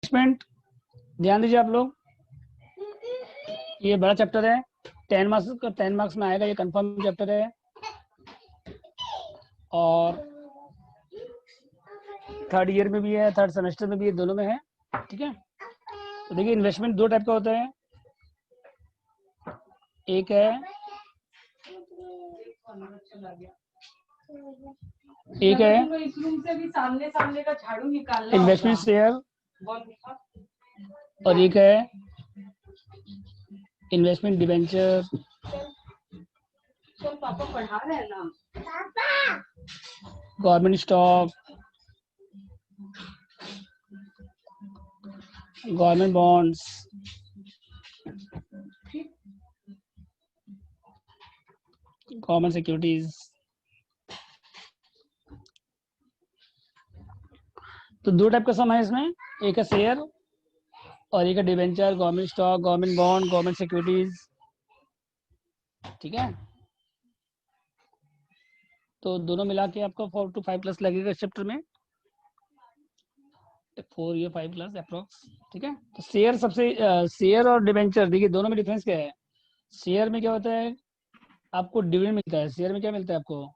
Investment, ध्यान दीजिए आप लोग, ये बड़ा चैप्टर है, 10 मार्क्स में आएगा, ये कंफर्म चैप्टर है। और थर्ड ईयर में भी है, थर्ड सेमेस्टर में भी है, दोनों में है, ठीक है। तो देखिए इन्वेस्टमेंट दो टाइप का होता है, एक है इन्वेस्टमेंट शेयर और एक है इन्वेस्टमेंट डिबेंचर। पापा पढ़ा रहे हैं ना, government stock, government bonds, government securities. तो दो टाइप का सम है इसमें, एक है शेयर और एक है debenture, government stock, government bond, government securities, ठीक है। तो दोनों मिला के आपका 4 to 5 प्लस लगेगा इस चैप्टर में, 4 या 5 प्लस अप्रोक्स, ठीक है। तो शेयर सबसे शेयर और डिबेंचर, देखिए दोनों में डिफरेंस क्या है। शेयर में क्या होता है, आपको डिविडेंड मिलता है। शेयर में क्या मिलता है आपको,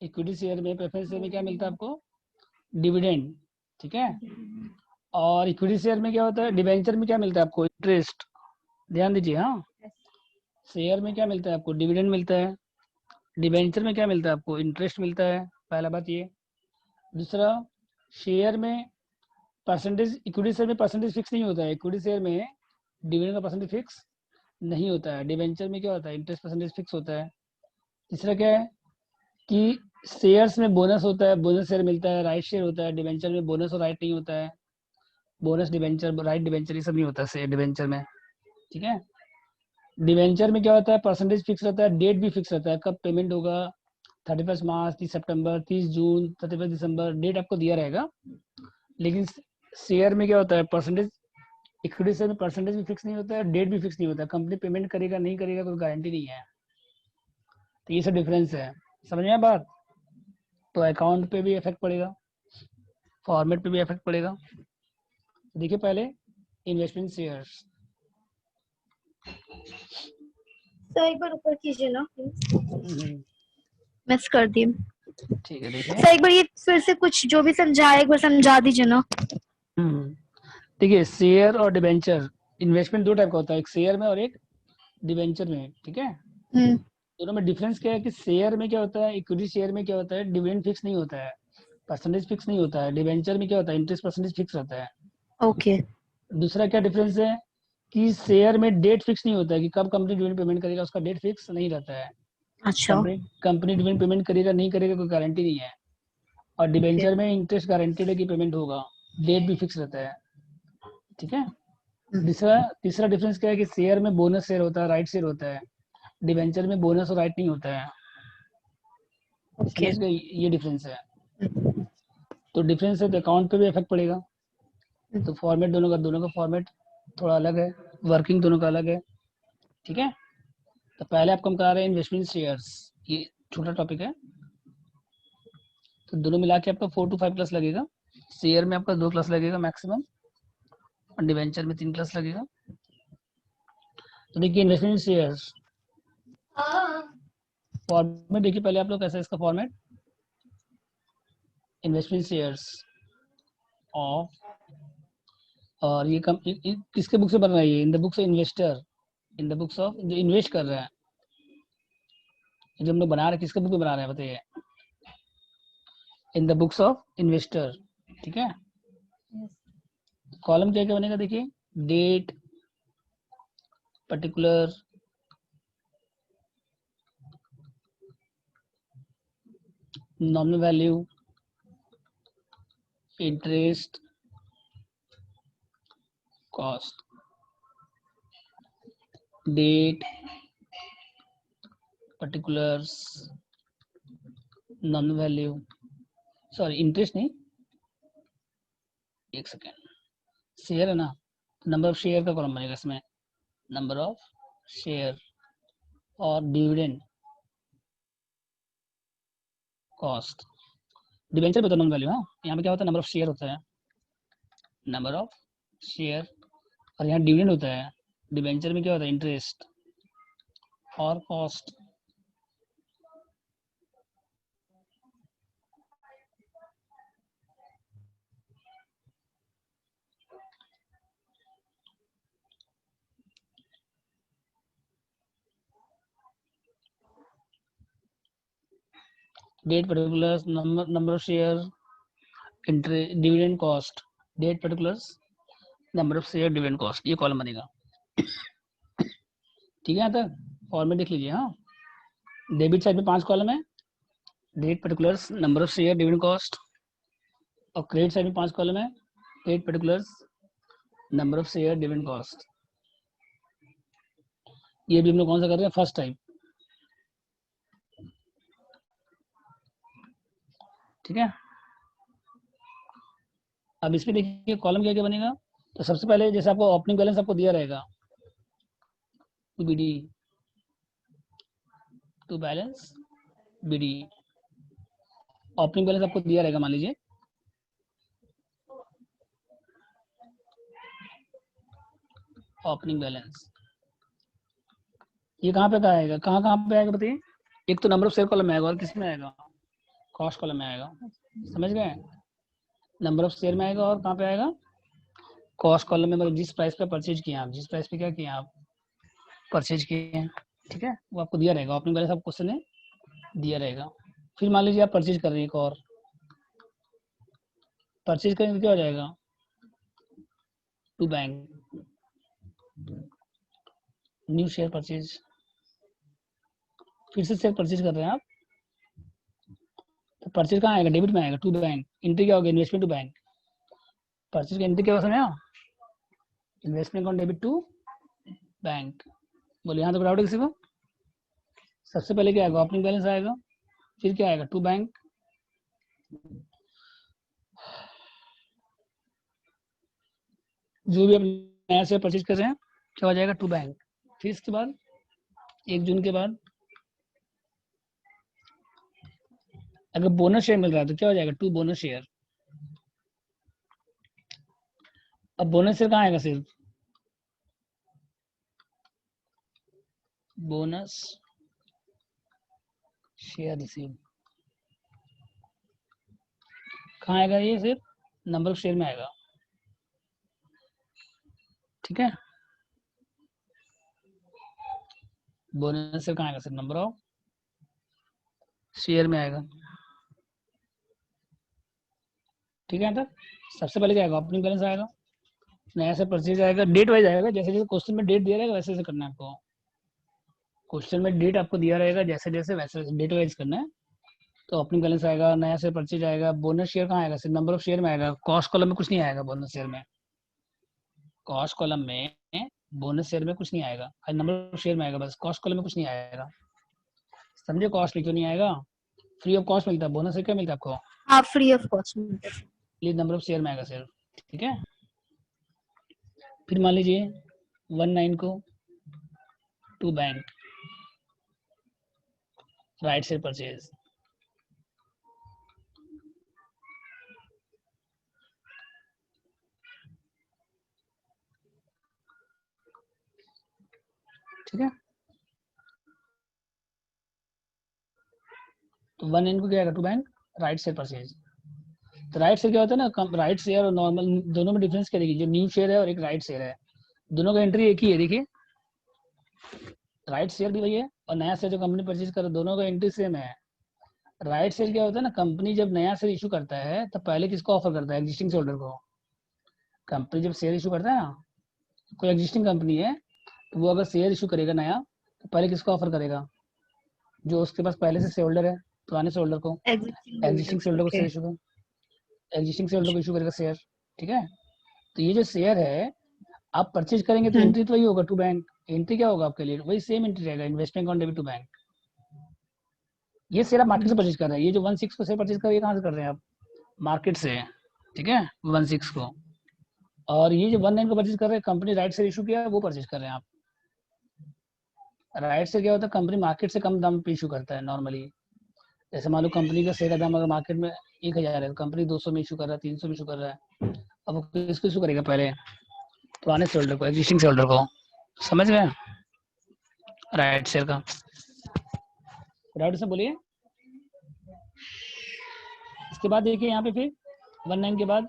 इक्विटी शेयर में, प्रेफरेंस शेयर में क्या मिलता है आपको, डिविडेंड, ठीक है। और इक्विटी शेयर में क्या होता है, डिबेंचर में क्या मिलता है आपको, इंटरेस्ट। ध्यान दीजिए, हाँ, शेयर में क्या मिलता है आपको, डिविडेंड मिलता है, डिबेंचर में क्या मिलता है आपको, इंटरेस्ट मिलता है, पहला बात ये। दूसरा, शेयर में परसेंटेज, इक्विटी शेयर में परसेंटेज फिक्स नहीं होता है, इक्विटी शेयर में डिविडेंड का परसेंटेज फिक्स नहीं होता है, डिबेंचर में क्या होता है, इंटरेस्ट परसेंटेज फिक्स होता है। तीसरा क्या है कि शेयर्स में बोनस होता है, बोनस शेयर मिलता है, राइट शेयर होता है, डिबेंचर में बोनस और राइट नहीं होता है, बोनस डिबेंचर, राइट डिबेंचर ये सब नहीं होता है डिबेंचर में, ठीक है। डिबेंचर में क्या होता है, परसेंटेज फिक्स रहता है, डेट भी फिक्स रहता है, कब पेमेंट होगा, 31 मार्च, 30 सितंबर, 30 जून, 31 दिसंबर, डेट आपको दिया रहेगा। लेकिन शेयर में क्या होता है, परसेंटेज, इक्विटी शेयर में परसेंटेज भी फिक्स नहीं होता है, डेट भी फिक्स नहीं होता है, कंपनी पेमेंट करेगा नहीं करेगा कोई गारंटी नहीं है। तो ये सब डिफरेंस है, समझ में बात। तो अकाउंट पे भी इफेक्ट पड़ेगा, फॉर्मेट पे भी इफेक्ट पड़ेगा। देखिए पहले इन्वेस्टमेंट शेयर्स। सर एक बार ऊपर कीजिए ना मिस कर दी। ठीक है, देखिए सर एक बार ये फिर से कुछ जो भी समझाया एक बार समझा दीजिए ना। देखिए शेयर और डिबेंचर, इन्वेस्टमेंट दो टाइप का होता है, एक शेयर में और एक डिबेंचर में, ठीक है। दोनों में डिफरेंस क्या है कि शेयर में क्या होता है, इक्विटी शेयर में क्या होता है, डिविडेंड फिक्स नहीं होता है, परसेंटेज फिक्स नहीं होता है, डिबेंचर में क्या होता है, इंटरेस्ट परसेंटेज फिक्स रहता है। ओके। दूसरा क्या डिफरेंस है कि शेयर में डेट फिक्स नहीं होता है कि कब कंपनी डिविडेंड पेमेंट करेगा, उसका डेट फिक्स नहीं रहता है। अच्छा। कंपनी डिविडेंड पेमेंट करेगा नहीं करेगा कोई गारंटी नहीं है। और डिबेंचर में इंटरेस्ट गारंटीड है कि पेमेंट होगा, डेट भी फिक्स रहता है, ठीक है। तीसरा डिफरेंस क्या है कि शेयर में बोनस शेयर होता है, राइट शेयर होता है, डिबेंचर में बोनस और राइट नहीं होता है। ओके। समझ गए, ये डिफरेंस है। तो डिफरेंस है तो अकाउंट पे भी इफेक्ट पड़ेगा। तो फॉर्मेट दोनों का फॉर्मेट थोड़ा अलग है, वर्किंग दोनों का अलग है, ठीक है। तो पहले आपको हम करा रहे हैं इन्वेस्टमेंट शेयर्स, ये छोटा टॉपिक है। तो दोनों मिला के आपका 4 to 5 प्लस लगेगा। शेयर में आपका 2 प्लस लगेगा मैक्सिमम, और डिवेंचर में 3 प्लस लगेगा। तो देखिए इन्वेस्टमेंट शेयर्स फॉर्मेट देखिए पहले आप लोग कैसा है इसका फॉर्मेट, इन्वेस्टमेंट शेयर्स ऑफ, और ये किसके बुक से बन रहा है, ये इन the books of investor, in the books of जो इन्वेस्ट कर रहा है, जो हम लोग बना रहे हैं किसके बुक में बना रहे हैं बताइए, in the books of investor, ठीक है। कॉलम क्या क्या बनेगा देखिए, date, particular, nominal value, interest, cost, date, particulars, nominal value, sorry interest नहीं, एक सेकेंड, शेयर है ना, नंबर ऑफ शेयर का कॉलम बनेगा इसमें, नंबर ऑफ शेयर, और डिविडेंड, कॉस्ट, डिवेंचर में तो नॉमिनल वैल्यू, हाँ यहाँ पे क्या होता है, नंबर ऑफ शेयर होता है, नंबर ऑफ शेयर, और यहाँ डिविडेंड होता है। डिबेंचर में क्या होता है? इंटरेस्ट और cost. Date particulars, number of share, interest, dividend cost. Date particulars, number of share, dividend cost, ये कॉलम बनेगा। ठीक है, यहाँ तक फॉर्मेट देख लीजिए। हाँ, डेबिट साइड में 5 कॉलम है, date particulars, number of share, dividend cost. और क्रेडिट साइड में 5 कॉलम है, date particulars, number of share, dividend cost. ये भी हम लोग कौन सा कर रहे हैं? First type. ठीक है, अब इसमें देखिए कॉलम क्या क्या बनेगा। तो सबसे पहले जैसे आपको ओपनिंग बैलेंस आपको दिया रहेगा, BD to balance, BD opening balance आपको दिया रहेगा, मान लीजिए ओपनिंग बैलेंस। ये कहाँ पे आएगा, कहाँ कहाँ पे आएगा बताइए? एक तो नंबर ऑफ शेयर कॉलम में आएगा, और किस में आएगा? कॉस्ट कॉलम में आएगा। समझ गए? नंबर ऑफ शेयर में आएगा, और कहाँ पे आएगा? कॉस्ट कॉलम में, मतलब जिस प्राइस पे परचेज किया आप, जिस प्राइस पे क्या किया आप, परचेज किए हैं। ठीक है, वो आपको दिया रहेगा, ओपनिंग बैलेंस आपको क्वेश्चन में दिया रहेगा। फिर मान लीजिए आप परचेज कर रहे हैं, एक और परचेज करेंगे तो क्या हो जाएगा? To bank, new share purchase. फिर से शेयर परचेज कर रहे हैं आप, तो परचेज कहाँ आएगा? डेबिट में आएगा, टू बैंक। एंट्री क्या होगा? Investment to bank. परचेज का एंट्री क्या होगा समझा? Investment account debit to bank. बोले यहाँ तो डाउट है किसी को? सबसे पहले क्या आएगा? ओपनिंग बैलेंस आएगा, फिर क्या आएगा? To bank. जो भी आप नया शेयर परचेज कर रहे हैं, क्या हो जाएगा? To bank. फिर इसके बाद 1 जून के बाद अगर बोनस शेयर मिल रहा है तो क्या हो जाएगा? To bonus share. अब बोनस शेयर कहाँ आएगा? सिर्फ बोनस शेयर रिसीव कहाँ आएगा? ये सिर्फ नंबर ऑफ शेयर में आएगा। ठीक है, बोनस शेयर कहाँ आएगा? सिर्फ नंबर ऑफ शेयर में आएगा। ठीक है, तक सबसे पहले क्या आएगा? ओपनिंग बैलेंस आएगा, नया से परचेज आएगा, डेट वाइज आएगा। जैसे जैसे क्वेश्चन में डेट दिया रहेगा वैसे वैसे करना है आपको। क्वेश्चन में डेट आपको दिया रहेगा, जैसे जैसे वैसे वैसे डेट वाइज करना है। तो ओपनिंग बैलेंस आएगा, नया से परचेज आएगा, बोनस शेयर कहाँ आएगा? सिर्फ नंबर ऑफ शेयर में आएगा। कॉस्ट कॉलम में कुछ नहीं आएगा बोनस शेयर में। कॉस्ट कॉलम में बोनस शेयर में कुछ नहीं आएगा, खाली नंबर ऑफ शेयर में आएगा बस। कॉस्ट कॉलम में कुछ नहीं आएगा। समझे? कॉस्ट में क्यों नहीं आएगा? फ्री ऑफ कॉस्ट मिलता है। बोनस शेयर क्या मिलता है आपको? हाँ, फ्री ऑफ कॉस्ट मिलता है। ये नंबर ऑफ शेयर में आएगा सिर्फ। ठीक है, फिर मान लीजिए 19 को to bank, right share purchase. ठीक है, तो 1 इनको क्या आएगा? To bank, right share purchase. तो राइट शेयर क्या होता है ना, राइट शेयर और नॉर्मल दोनों में डिफरेंस क्या देखिए? जो न्यू शेयर है और एक राइट शेयर है, दोनों का एंट्री एक ही है। देखिए, राइट शेयर भी वही है और नया शेयर जो कंपनी परचेज कर, दोनों का एंट्री सेम है। राइट शेयर क्या होता है ना, कंपनी जब नया शेयर इशू करता है तो पहले किसको ऑफर करता है? एग्जिस्टिंग शेयरहोल्डर को। कंपनी जब शेयर इशू करता है ना, कोई एग्जिस्टिंग कंपनी है, तो वो अगर शेयर इशू करेगा नया, तो पहले किसको ऑफर करेगा? जो उसके पास पहले से शेयर होल्डर है, पुराने शेयर होल्डर को। एग्जिस्टिंग शेयर होल्डर को शेयर इशू कर, एग्जिस्टिंग शेयर होल्डर को इशू करेगा शेयर। ठीक है, तो ये जो शेयर है आप परचेज करेंगे तो एंट्री तो वही होगा, टू बैंक। एंट्री क्या होगा आपके लिए? वही सेम एंट्री रहेगा, investment account debit to bank. ये शेयर आप मार्केट से परचेज कर रहे हैं। ये जो 16 को शेयर परचेज कर रहे हैं, कहाँ से कर रहे हैं आप? मार्केट से। ठीक है, 16 को। और ये जो 19 को परचेज कर रहे हैं, कंपनी राइट शेयर इशू किया है, वो परचेज कर रहे हैं आप। राइट शेयर क्या होता है? कंपनी मार्केट से कम दाम पे इशू करता है नॉर्मली। जैसे मान लो कंपनी का शेयर का दाम अगर मार्केट में 1000 है, तो कंपनी 200 में इशू कर रहा है, 300 में इशू कर रहा है। अब वो किसको इशू करेगा? पहले पुराने शेयर होल्डर को, एग्जिस्टिंग शेयर होल्डर को, समझ गए? राइट शेयर का राइट से बोलिए। इसके बाद देखिए यहाँ पे फिर 19 के बाद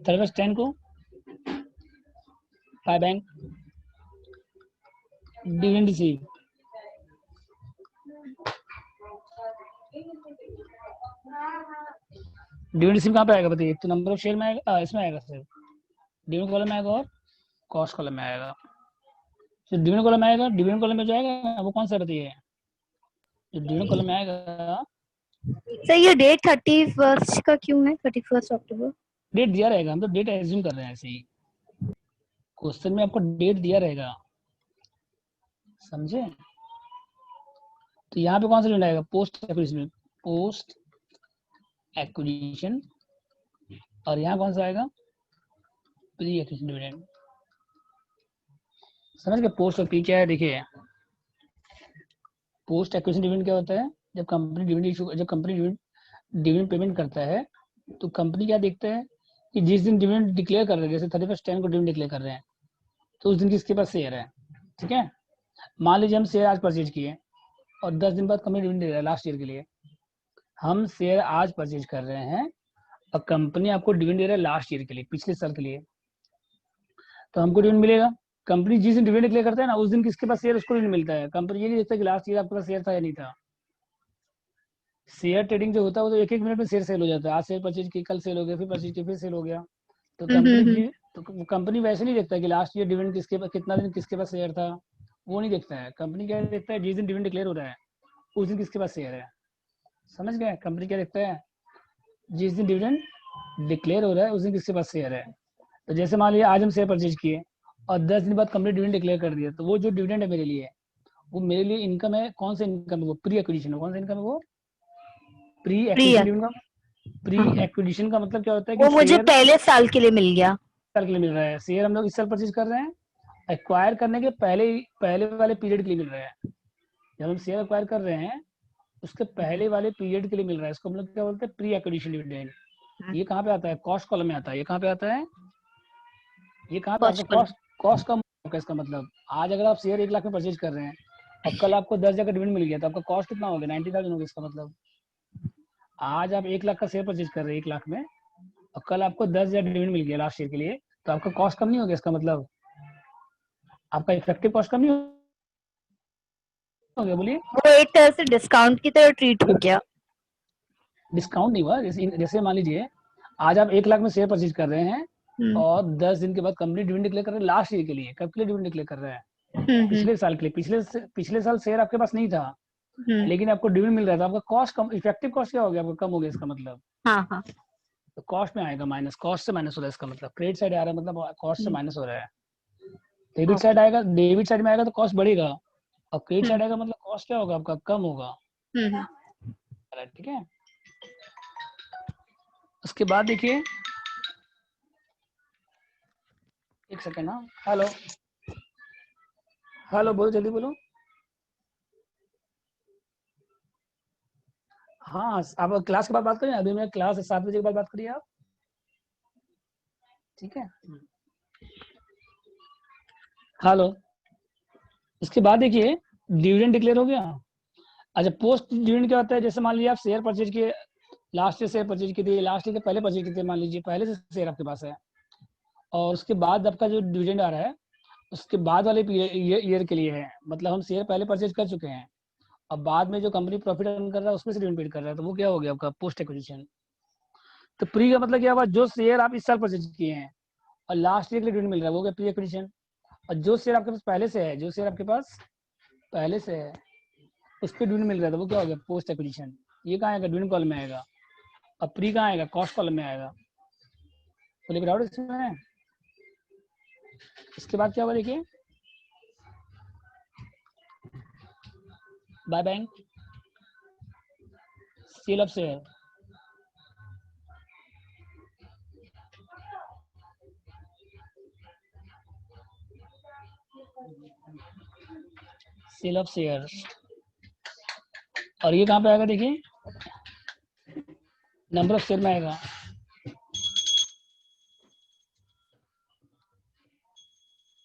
सर्विस 10 को by bank dividend receive, dividend receive कहाँ पे आएगा बताइए? तो नंबर ऑफ शेयर में आएगा, इसमें आएगा सर, डिविडेंड कॉलम में आएगा और कॉस्ट कॉलम में आएगा। तो डिविडेंड कॉलम में आएगा, डिविडेंड कॉलम में जो आएगा वो कौन सा बताइए? जो डिविडेंड कॉलम में आएगा, सर ये डेट 31 का क्यों है? 31 अक्टूबर डेट दिया रहेगा, हम तो डेट एज्यूम कर रहे हैं ऐसे ही, क्वेश्चन में आपको डेट दिया रहेगा, समझे? तो यहाँ पे कौन सा डिविडेंड आएगा? पोस्ट एक्विजिशन, पोस्ट एक्विजिशन, और यहाँ कौन सा आएगा? Pre acquisition dividend. समझ गए? पोस्ट और प्री क्या है? देखिए पोस्ट एक्विजिशन डिविडेंड क्या होता है? जब कंपनी डिविडेंड पेमेंट करता है तो कंपनी क्या देखता है कि जिस दिन डिविडेंड डिक्लेयर कर रहे हैं, जैसे 31 को डिविडेंड डिक्लेयर कर रहे हैं, तो उस दिन किसके पास शेयर है, ठीक है? मान लीजिए हम शेयर आज परचेज किए और 10 दिन बाद कंपनी डिविडेंड दे रहा है लास्ट ईयर के लिए। हम शेयर आज परचेज कर रहे हैं और कंपनी आपको डिविडेंड दे रहा है लास्ट ईयर के लिए, पिछले साल के लिए, तो हमको डिविडेंड मिलेगा। कंपनी जिस दिन डिविडेंड डिक्लेयर करता है ना, उस दिन किसके पास शेयर, उसको डिविडेंड मिलता है। कंपनी ये नहीं देखता कि लास्ट ईयर आपके पास शेयर था या नहीं था। शेयर ट्रेडिंग जो होता है वो तो एक एक मिनट में शेयर सेल हो जाता है। आज शेयर परचेज की, कल सेल हो गया, फिर परचेज की, फिर सेल हो गया। तो कंपनी वैसे नहीं देखता कि लास्ट ईयर डिविडेंड किसके पास, कितना दिन किसके पास शेयर था, वो नहीं देखता है। कंपनी क्या देखता है? जिस दिन डिविडेंड डिक्लेयर हो रहा है उस दिन किसके पास शेयर है। समझ गए? कंपनी क्या देखता है? जिस दिन डिविडेंड डिक्लेयर हो रहा है उस दिन किसके पास शेयर है। तो जैसे मान लीजिए आज हम शेयर परचेज किए और 10 दिन बाद कंपनी डिविडेंड डिक्लेयर कर दिया, तो वो जो डिविडेंड है मेरे लिए, वो मेरे लिए इनकम है। कौन सा इनकम है? वो प्री एक्विजिशन है। कौन सा इनकम है वो? प्री एक्विजिशन डिविडेंड का। प्री एक्विजिशन का मतलब क्या होता है कि वो मुझे शेयर पहले साल के लिए मिल गया। साल के लिए मिल रहा है। शेयर हम लोग इस साल परचेज कर रहे हैं, एक्वायर करने के पहले वाले पीरियड के लिए मिल रहा है। जब हम शेयर एक्वायर कर रहे हैं उसके पहले वाले पीरियड के लिए मिल रहा है। इसको हम लोग क्या बोलते हैं? Pre acquisition dividend. ये कहाँ पे आता है? कॉस्ट कॉलम में आता है। ये कहाँ पे आता है? ये कहाँ पे आपका कॉस्ट कॉस्ट कम होगा। इसका मतलब आज अगर आप शेयर 1 लाख में परचेज कर रहे हैं और कल आपको 10 जगह डिविडेंड मिल गया, तो आपका कॉस्ट कितना हो गया? 90,000 हो गया। इसका मतलब आज आप 1 लाख का शेयर परचेज कर रहे हैं 1 लाख में, और कल आपको 10,000 डिविडेंड मिल गया लास्ट ईयर के लिए, तो आपका कॉस्ट कम नहीं हो गया? इसका मतलब आपका इफेक्टिव कॉस्ट कम नहीं हो गया? बोलिए। वो एक तरह से डिस्काउंट की तरह ट्रीट हो गया। डिस्काउंट नहीं हुआ। जैसे मान लीजिए आज आप 1 लाख में शेयर परचेज कर रहे हैं और 10 दिन के बाद कंपनी डिविडेंड डिक्लेयर कर रहे हैं लास्ट ईयर के लिए। कब के लिए डिविडेंड डिक्लेयर कर रहे हैं? पिछले साल के लिए। पिछले साल शेयर आपके पास नहीं था, लेकिन आपको डिविडेंड मिल रहा था। आपका कॉस्ट कम, इफेक्टिव कॉस्ट क्या हो गया? आपका कम हो गया। इसका मतलब हाँ। तो कॉस्ट में आएगा माइनस, कॉस्ट से माइनस हो रहा है। इसका मतलब क्रेडिट साइड आ रहा है, मतलब कॉस्ट से माइनस हो रहा है। डेबिट साइड आएगा, डेबिट साइड में आएगा तो कॉस्ट बढ़ेगा, और क्रेडिट साइड आएगा मतलब कॉस्ट क्या होगा? आपका कम होगा। ठीक है। उसके बाद देखिए, एक सेकेंड। हाँ, हेलो हेलो, बोलो जल्दी बोलो। हाँ, आप क्लास के बाद बात करें। अभी मैं क्लास 7 बजे के बाद बात करिए आप, ठीक है? हेलो। इसके बाद देखिए डिविडेंड डिक्लेयर हो गया। अच्छा, पोस्ट डिविडेंड क्या होता है? जैसे मान लीजिए आप शेयर परचेज किए, लास्ट ईयर शेयर परचेज किए थे, लास्ट ईयर के पहले परचेज किए थे, मान लीजिए पहले से शेयर आपके पास है, और उसके बाद आपका जो डिविडेंड आ रहा है उसके बाद वाले ईयर के लिए है। मतलब हम शेयर पहले परचेज कर चुके हैं, अब बाद में जो कंपनी प्रॉफिट अर्न कर रहा है उसमें से डिविडेंड पेड कर रहा है, तो वो क्या हो गया? आपका पोस्ट एक्विजिशन। तो प्री का मतलब क्या हुआ? जो शेयर आप इस साल परचेज किए हैं और लास्ट ईयर के लिए डिविडेंड मिल रहा है, वो क्या? Pre acquisition. और जो शेयर आपके पास पहले से है, जो शेयर आपके पास पहले से है उस पर डिविडेंड मिल रहा था, वो क्या हो गया? Post acquisition. ये कहाँ आएगा? डिविडेंड कॉलम में आएगा। अब प्री कहाँ आएगा? कॉस्ट कॉलम में आएगा। तो लेकर आओ इसमें। इसके बाद क्या होगा देखिए, by bank sale of share, sale of share. और ये कहाँ पे आएगा देखिए? नंबर ऑफ शेयर में आएगा।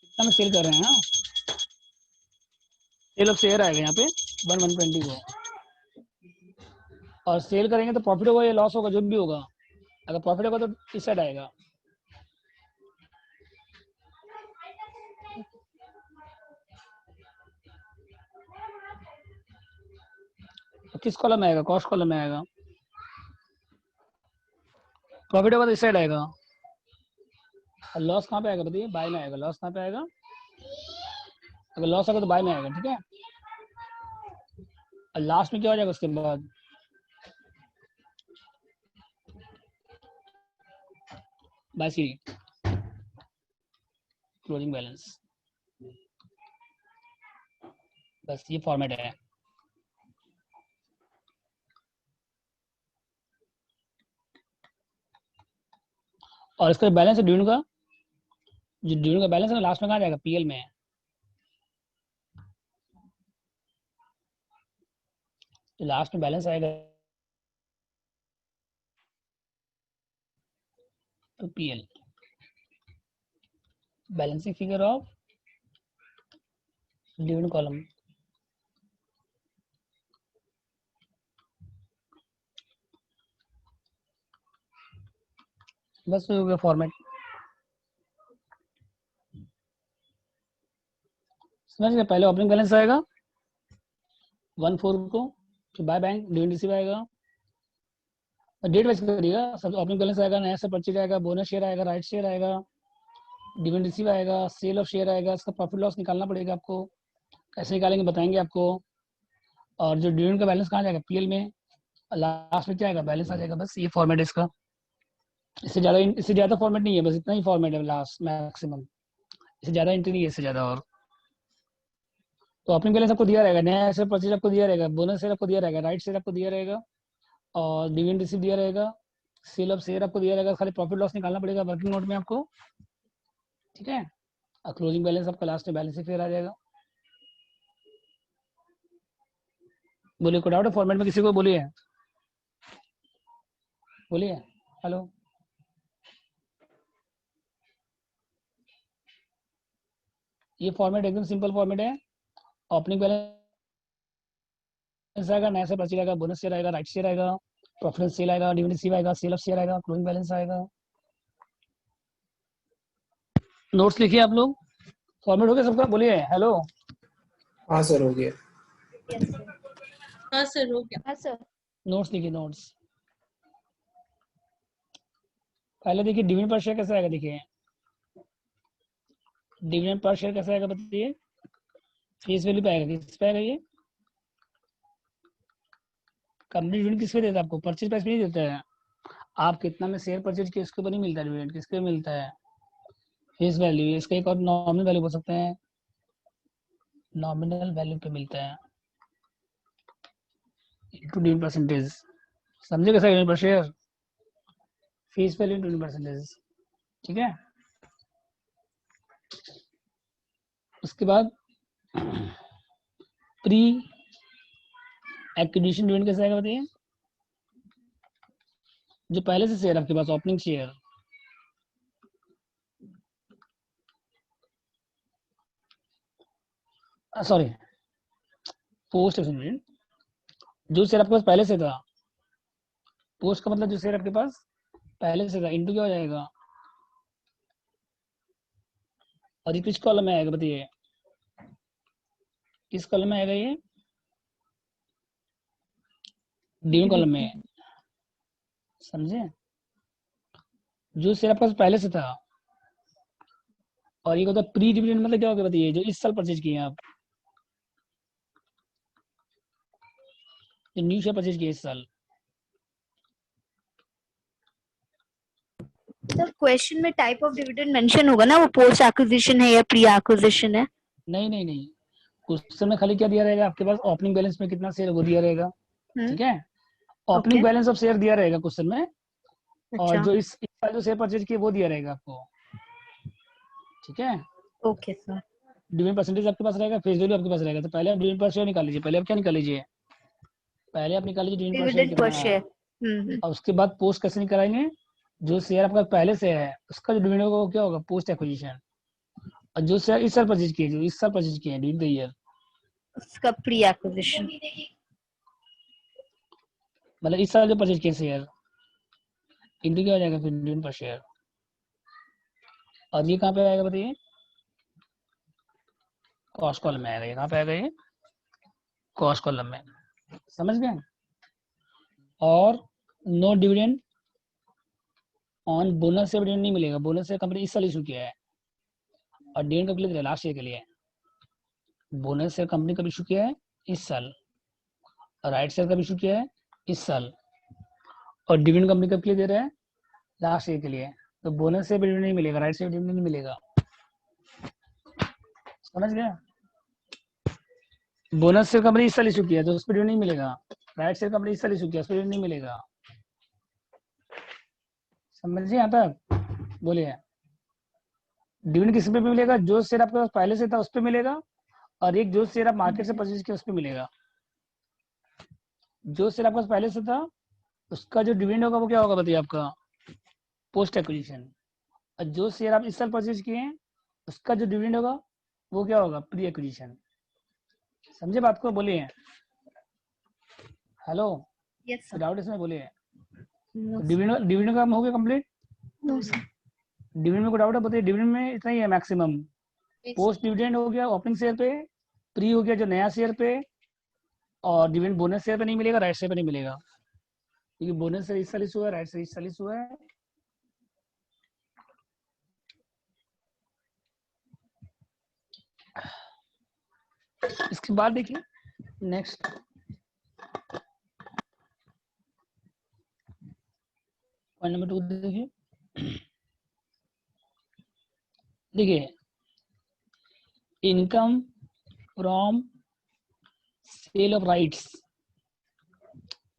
कितना में सेल कर रहे हैं ना, सेल ऑफ शेयर आएगा यहाँ पे 1/120 को, और सेल करेंगे तो प्रॉफिट होगा या लॉस होगा, जो भी होगा। अगर प्रॉफिट होगा तो इस साइड आएगा। तो किस कॉलम में आएगा, कॉस्ट कॉलम में आएगा। प्रॉफिट होगा तो इस साइड आएगा, और लॉस कहाँ पे आएगा बताइए, बाय में आएगा। लॉस कहाँ पे आएगा, अगर लॉस होगा तो बाय में आएगा, ठीक है। और लास्ट में क्या हो जाएगा उसके बाद, बाय सी क्लोजिंग बैलेंस। बस ये फॉर्मेट है। और इसका बैलेंस है ड्यून का, जो ड्यून का बैलेंस है लास्ट में कहाँ जाएगा, पीएल में। तो लास्ट में बैलेंस आएगा तो PL, balancing figure of dividend column. बस हो गया फॉर्मेट, समझ गए। पहले ओपनिंग बैलेंस आएगा 1/4 को, फिर बाय बैंक डिविडेंड रिसीव आएगा, डेट वाइज करिएगा सब। ओपनिंग बैलेंस आएगा, नया से परचेज आएगा, बोनस शेयर आएगा, राइट शेयर आएगा, डिविडेंड रिसीव आएगा, सेल ऑफ शेयर आएगा। इसका प्रॉफिट लॉस निकालना पड़ेगा आपको, कैसे निकालेंगे बताएंगे आपको। और जो डिविडेंड का बैलेंस कहाँ जाएगा, पीएल में। लास्ट में क्या आएगा, बैलेंस आ जाएगा। बस ये फॉर्मेट है इसका, इससे ज़्यादा फॉर्मेट नहीं है, बस इतना ही फॉर्मेट है लास्ट मैक्सिमम। इससे ज़्यादा एंट्री नहीं है, इससे ज़्यादा। और तो ओपनिंग बैलेंस आपको दिया रहेगा, नया शेयर परचेज आपको दिया रहेगा, बोनस शेयर आपको दिया रहेगा, राइट शेयर आपको दिया रहेगा, और डिविडेंड रिसीव दिया रहेगा, सेल ऑफ शेयर आपको दिया रहेगा। खाली प्रॉफिट लॉस निकालना पड़ेगा वर्किंग नोट में आपको, ठीक है। और क्लोजिंग बैलेंस आपका लास्ट में बैलेंस फिर आ जाएगा। बोलिए, कोई डाउट है फॉर्मेट में किसी को, बोलिए बोलिए, हेलो। ये फॉर्मेट एकदम सिंपल फॉर्मेट है। ओपनिंग बैलेंस आएगा, नया से परचेज आएगा, बोनस शेयर आएगा, राइट शेयर आएगा, प्रॉफिट सेल आएगा, डिविडेंड रिसीव आएगा, सेल ऑफ शेयर आएगा, क्लोजिंग बैलेंस आएगा। नोट्स लिखिए आप लोग। फॉर्मेट हो गया सबका, बोलिए हेलो। हाँ सर हो गया। Yes sir. हाँ सर हो गया। हाँ सर। नोट्स लिखिए, नोट्स। पहले देखिए डिविडेंड पर शेयर कैसा आएगा, देखिए डिविडेंड पर शेयर कैसा आएगा बताइए। फेस वैल्यू पे आएगा, किस पे आएगा ये, कंपनी डिविडेंड किस पे देता है आपको, परचेज प्राइस पे नहीं देता है। आप कितना में शेयर परचेज किए उसके ऊपर नहीं मिलता है डिविडेंड, किसके मिलता है, फेस वैल्यू। इसका एक और नॉमिनल वैल्यू बोल सकते हैं, नॉमिनल वैल्यू पे मिलता है इनटू डिविडेंड परसेंटेज। समझे कैसा dividend per share, face value into dividend percentage, ठीक है। उसके बाद प्री एक्विजिशन डिविडेंड कैसा आएगा बताइए, जो पहले से शेयर आपके पास opening share, sorry post dividend, जो शेयर आपके पास पहले से था। पोस्ट का मतलब जो शेयर आपके पास पहले से था, इनटू क्या हो जाएगा, और ये किस कॉलम में आएगा बताइए, किस कॉलम में आएगा ये, डिविडेंड कॉलम में, समझे। जो शेयर आपके पास पहले से था, और ये होता है प्री डिविडेंड, मतलब क्या होगा बताइए, जो इस साल परचेज किए आप, जो न्यू शेयर परचेज किए इस साल। सर क्वेश्चन में टाइप ऑफ डिविडेंड मेंशन होगा ना, वो पोस्ट एक्विजिशन है या प्री एक्विजिशन है। नहीं नहीं नहीं, क्वेश्चन में खाली क्या दिया रहेगा आपके पास, ओपनिंग बैलेंस में कितना शेयर वो दिया रहेगा, ठीक है। Opening okay. Balance of share दिया रहेगा क्वेश्चन में, और अच्छा। जो इस साल जो शेयर परचेज किए वो दिया रहेगा आपको, ठीक है। Okay sir. डिविडेंड परसेंटेज आपके पास रहेगा, फेस वैल्यू आपके पास रहेगा। तो पहले आप डिविडेंड पर शेयर निकाल लीजिए, पहले आप क्या निकाल लीजिए, पहले आप निकाल लीजिए dividend per share dividend per कितना है। शेयर और उसके बाद पोस्ट कैसे नहीं कराएंगे, जो शेयर आपका पहले से है उसका जो डिविडेंड होगा वो क्या होगा, पोस्ट एक्विजिशन। और जो शेयर इस साल परचेज किए, जो इस साल परचेज किए ड्यूरिंग द ईयर, उसका प्री एक्विजिशन। मतलब इस साल जो परचेज किए शेयर, इनकी क्या हो जाएगा फिर डिविडेंड पर शेयर। और ये कहाँ पे आएगा बताइए, कॉस्ट कॉलम में आएगा। ये कहाँ पे आएगा, ये कॉस्ट कॉलम में, समझ गए। और नो डिविडेंड ऑन बोनस से डिविडेंड नहीं मिलेगा, बोनस से कंपनी इस साल इशू किया है। और डिविडेंड कब क्लियर है, लास्ट ईयर के लिए। बोनस से कंपनी कब इशू किया है, इस साल। और राइट शेयर कब इशू किया है, इस साल। और डिविडेंड कंपनी कब के लिए दे रहा है, लास्ट ईयर के लिए। तो बोनस से डिविडेंड नहीं मिलेगा, राइट से डिविडेंड नहीं मिलेगा, समझ गया। बोनस से कंपनी इस साल इशू किया तो उस पर डिविडेंड नहीं मिलेगा, राइट से कंपनी इस साल इशू किया उस पर डिविडेंड नहीं मिलेगा, समझिए यहाँ तक। बोलिए, डिविडेंड किस पे मिलेगा, जो शेयर आपके पास पहले से था उस पर मिलेगा, और एक जो शेयर आप मार्केट से परचेज किया उस पर मिलेगा। जो शेयर आपके पास पहले से था उसका जो डिविडेंड होगा वो क्या होगा बताइए, आपका पोस्ट एक्विजिशन। और जो शेयर आप इस साल परचेज किए हैं उसका जो डिविडेंड होगा वो क्या होगा, प्री एक्विजिशन। समझे बात को, बोलिए। Hello, yes sir. डाउट इसमें, बोलिए। नो डिविडेंड, डिविडेंड का हो गया कंप्लीट। No sir. डिविडेंड में कोई डाउट है बताइए, डिविडेंड में इतना ही है मैक्सिमम। पोस्ट डिविडेंड हो गया ओपनिंग शेयर पे, प्री हो गया जो नया शेयर पे, और डिविडेंड बोनस शेयर पे नहीं मिलेगा, राइट शेयर पे नहीं मिलेगा, क्योंकि बोनस शेयर इस साल इशू हुआ है, राइट शेयर इस साल इशू हुआ है। इसके बाद देखिए नेक्स्ट पॉइंट नंबर 2 देखिए। देखिए income from sale of rights.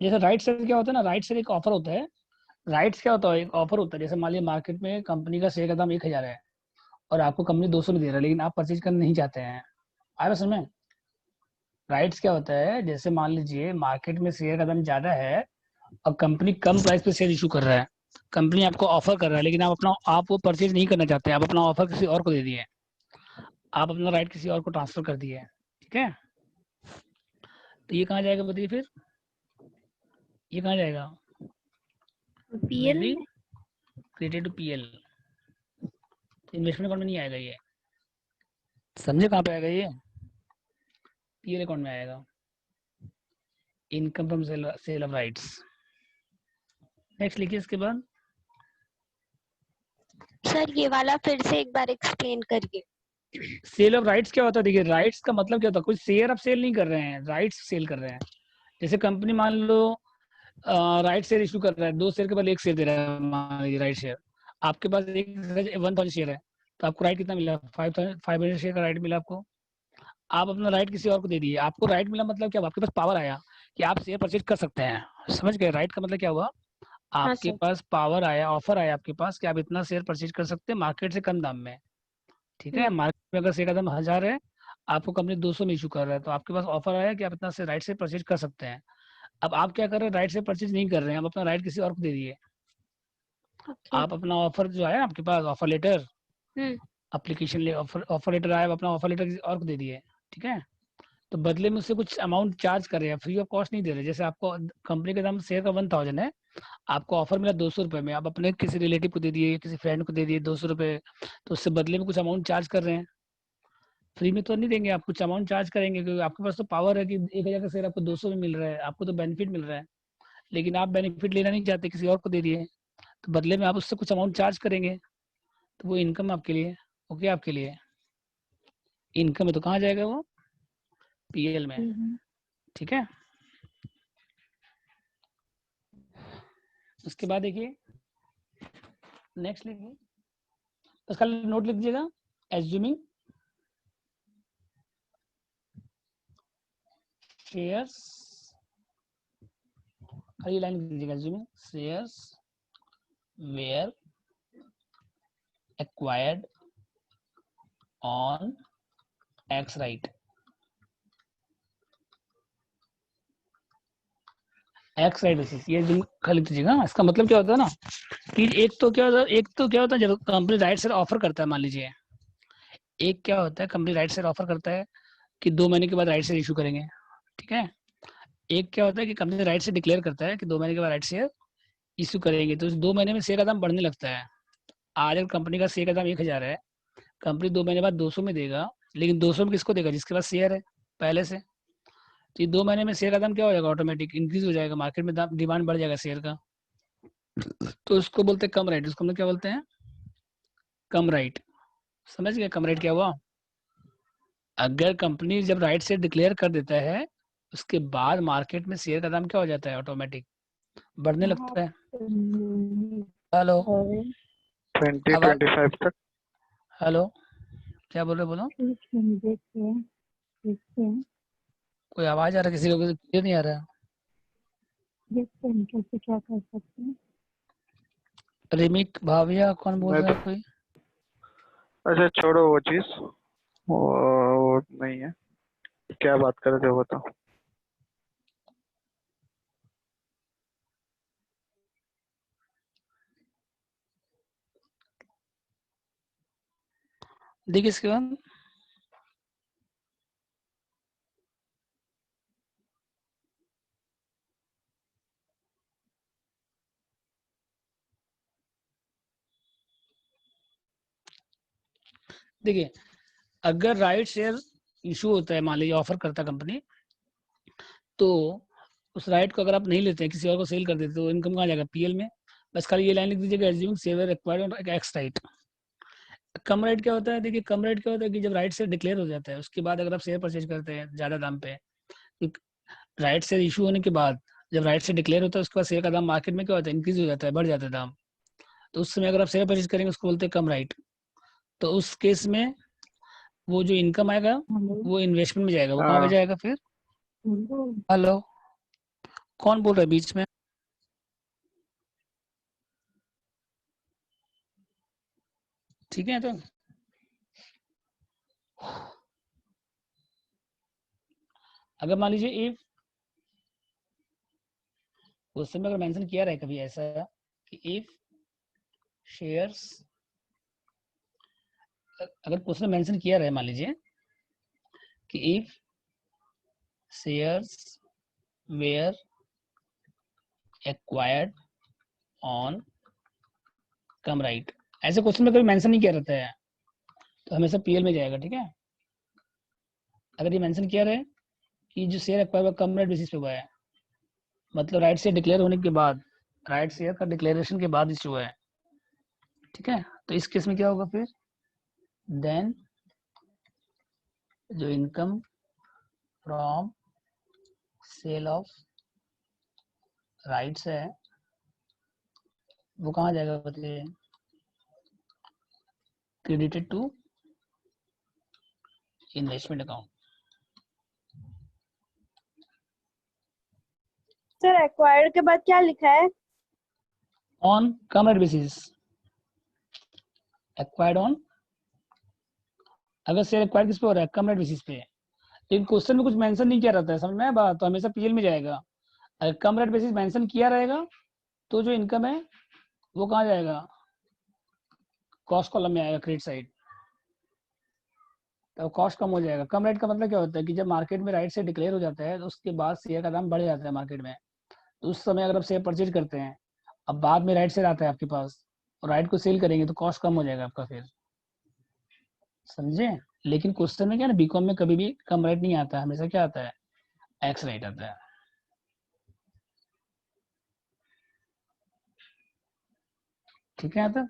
जैसे राइट शेयर क्या होता है ना, राइट शेयर एक ऑफर होता है। राइट्स क्या होता है, एक ऑफर होता है। जैसे मान लीजिए मार्केट में कंपनी का शेयर का दाम 1000 है और आपको कंपनी 200 में दे रहा है, लेकिन आप परचेज करना नहीं चाहते हैं। आया समझ में। राइट्स क्या होता है, जैसे मान लीजिए मार्केट में शेयर का दाम ज्यादा है और कंपनी कम प्राइस पे शेयर इशू कर रहा है, कंपनी आपको ऑफर कर रहा है, लेकिन आप वो परचेज नहीं करना चाहते, आप अपना ऑफर किसी और को दे दिए, आप अपना राइट किसी और को ट्रांसफर कर दिए, ठीक है। तो ये कहाँ जाएगा बताइए फिर, ये कहाँ जाएगा, PL credit to PL, investment account में नहीं आएगा ये। समझे कहाँ पे आएगा ये, पीएल अकाउंट में आएगा, income from sale of rights. Next लिखिए इसके बाद। सर ये वाला फिर से एक बार एक्सप्लेन करिए। सेल ऑफ राइट्स क्या होता है, देखिए राइट्स का मतलब क्या होता है, कोई शेयर आप सेल नहीं कर रहे हैं, राइट्स सेल कर रहे हैं। जैसे कंपनी मान लो राइट शेयर इशू कर रहा है, 2 शेयर के बदले 1 शेयर दे रहा है, मान लीजिए राइट शेयर। आपके पास 1000 शेयर है, तो आपको राइट कितना मिला, 500 शेयर का राइट मिला आपको। आप अपना राइट किसी और को दे दिए, आपको राइट मिला मतलब क्या, आपके पास पावर आया कि आप शेयर परचेज कर सकते हैं। समझ गए, राइट का मतलब क्या हुआ, आपके सर। पास पावर आया, ऑफर आया आपके पास कि आप इतना शेयर परचेज कर सकते हैं मार्केट से कम दाम में, ठीक है। मार्केट में अगर शेयर का दाम 1000 है, आपको कंपनी 200 में इशू कर रहा है, तो आपके पास ऑफर आया कि आप इतना से राइट से परचेज कर सकते हैं। अब आप क्या कर रहे हैं, राइट से परचेज नहीं कर रहे हैं, आप अपना राइट किसी और को दे दिए। ओके। आप अपना ऑफर जो आया आपके पास, ऑफर लेटर, हम्म। एप्लीकेशन ले ऑफर लेटर आया, आप अपना ऑफर लेटर किसी और को दे दिए, ठीक है। तो बदले में उससे कुछ अमाउंट चार्ज कर रहे हैं, फ्री ऑफ कॉस्ट नहीं दे रहे। जैसे आपको कंपनी का दाम शेयर का 1000 है, आपको ऑफर मिला 200 रुपये में, आप अपने किसी रिलेटिव को दे दिए, किसी फ्रेंड को दे दिए 200 रुपये, तो उससे बदले में कुछ अमाउंट चार्ज कर रहे हैं। फ्री में तो नहीं देंगे, आप कुछ अमाउंट चार्ज करेंगे, क्योंकि आपके पास तो पावर है कि 1000 का शेयर आपको 200 में मिल रहा है, आपको तो बेनिफिट मिल रहा है। लेकिन आप बेनिफिट लेना नहीं चाहते, किसी और को दे दिए, तो बदले में आप उससे कुछ अमाउंट चार्ज करेंगे, तो वो इनकम आपके लिए, ओके, आपके लिए इनकम है। तो कहाँ जाएगा वो, पीएल में, ठीक है। उसके बाद देखिए नेक्स्ट लिखिए, उसका नोट लिख दीजिएगा, एज्यूमिंग शेयर्स, खाली लाइन लिख दीजिएगा, assuming shares where acquired on x right. X right basis, ये तुम खाली दीजिएगा। इसका मतलब क्या होता है ना कि एक तो क्या होता है जब कंपनी राइट शेयर ऑफर करता है, मान लीजिए एक क्या होता है कंपनी राइट शेयर ऑफर करता है कि 2 महीने के बाद राइट शेयर इशू करेंगे, ठीक है। एक क्या होता है कि कंपनी राइट से डिक्लेयर करता है कि 2 महीने के बाद राइट शेयर इशू करेंगे, तो उस 2 महीने में शेयर का दाम बढ़ने लगता है। आज अगर कंपनी का शेयर का दाम 1,000 है, कंपनी 2 महीने बाद 200 में देगा, लेकिन 200 में किसको देगा? जिसके पास शेयर है पहले से। तो ये 2 महीने में शेयर का दाम क्या हो जाएगा? ऑटोमेटिक इंक्रीज हो जाएगा, मार्केट में दाम डिमांड बढ़ जाएगा शेयर का। तो उसको बोलते हैं कम राइट, उसको हम लोग क्या बोलते हैं? कम राइट। समझ गए कम राइट क्या हुआ? अगर कंपनी जब राइट से डिक्लेयर कर देता है, उसके बाद मार्केट में शेयर का दाम क्या हो जाता है? ऑटोमेटिक बढ़ने लगता है। हेलो, आवाज, 2025 तक। हेलो, क्या बोल रहे? बोलो, कोई आवाज आ रहा है किसी को? क्लियर नहीं आ रहा है। क्या कर सकते हैं? रिमिक भाविया कौन बोल मैं रहा तो, है कोई? अच्छा छोड़ो वो चीज, वो नहीं है। क्या बात कर रहे थे वो बताओ। देखिए इसके बाद देखिए, अगर राइट शेयर इशू होता है, मान लीजिए ऑफर करता कंपनी, तो उस राइट को अगर आप नहीं लेते हैं, किसी और को सेल कर देते, तो इनकम कहाँ जाएगा? पीएल में। बस खाली ये लाइन लिख दीजिएगा, assuming share acquired ex right. Cum right क्या होता है? देखिए कम राइट क्या होता है कि जब राइट शेयर डिक्लेयर हो जाता है, उसके बाद अगर आप शेयर परचेज करते हैं ज्यादा दाम पे, राइट शेयर इशू होने के बाद जब राइट शेयर डिक्लेयर होता है, उसके बाद शेयर का दाम मार्केट में क्या होता है? इंक्रीज हो जाता है, बढ़ जाता है दाम। तो उस समय अगर आप शेयर परचेज करेंगे, उसको बोलते हैं कम राइट। तो उस केस में वो जो इनकम आएगा वो इन्वेस्टमेंट में जाएगा। वो कहाँ पे हाँ, जाएगा फिर? हेलो, कौन बोल रहा है बीच में? ठीक है, तो अगर मान लीजिए इफ क्वेश्चन में अगर मेंशन किया रहे कभी ऐसा कि इफ शेयर्स, अगर क्वेश्चन मेंशन किया रहे मान लीजिए कि if shares where acquired on cum right, ऐसे क्वेश्चन में कभी मेंशन नहीं किया रहता है, तो हमेशा पीएल में जाएगा, ठीक है। अगर ये मेंशन किया रहे कि जो शेयर एक्वायर कम राइट बेसिस पे हुआ है, मतलब राइट शेयर डिक्लेयर होने के बाद, राइट शेयर का डिक्लेरेशन के बाद इशू है, ठीक है। तो इस केस में क्या होगा फिर? देन जो income from sale of rights है वो कहाँ जाएगा बताइए? Credited to investment account. Sir acquired के बाद क्या लिखा है? On cum right basis, acquired on, अगर शेयर एक्वायर्ड किस पे हो रहा है? कम राइट बेसिस पे। लेकिन क्वेश्चन में कुछ मेंशन नहीं किया रहता है, समझ में आया बात? तो हमेशा पीएल में जाएगा। अगर कम रेट बेसिस मेंशन किया रहेगा तो जो इनकम है वो कहाँ जाएगा? कॉस्ट कॉलम में आएगा, क्रेडिट साइड। तो कॉस्ट कम हो जाएगा। कम रेट का मतलब क्या होता है कि जब मार्केट में राइट से डिक्लेयर हो जाता है, तो उसके बाद शेयर का दाम बढ़ जाता है मार्केट में। तो उस समय अगर आप शेयर परचेज करते हैं, अब बाद में राइट शेयर आता है आपके पास और राइट को सेल करेंगे, तो कॉस्ट कम हो जाएगा आपका फिर, समझे। लेकिन क्वेश्चन में क्या ना, बीकॉम में कभी भी कम राइट नहीं आता है, हमेशा क्या आता है? एक्स राइट आता है। ठीक है, आता।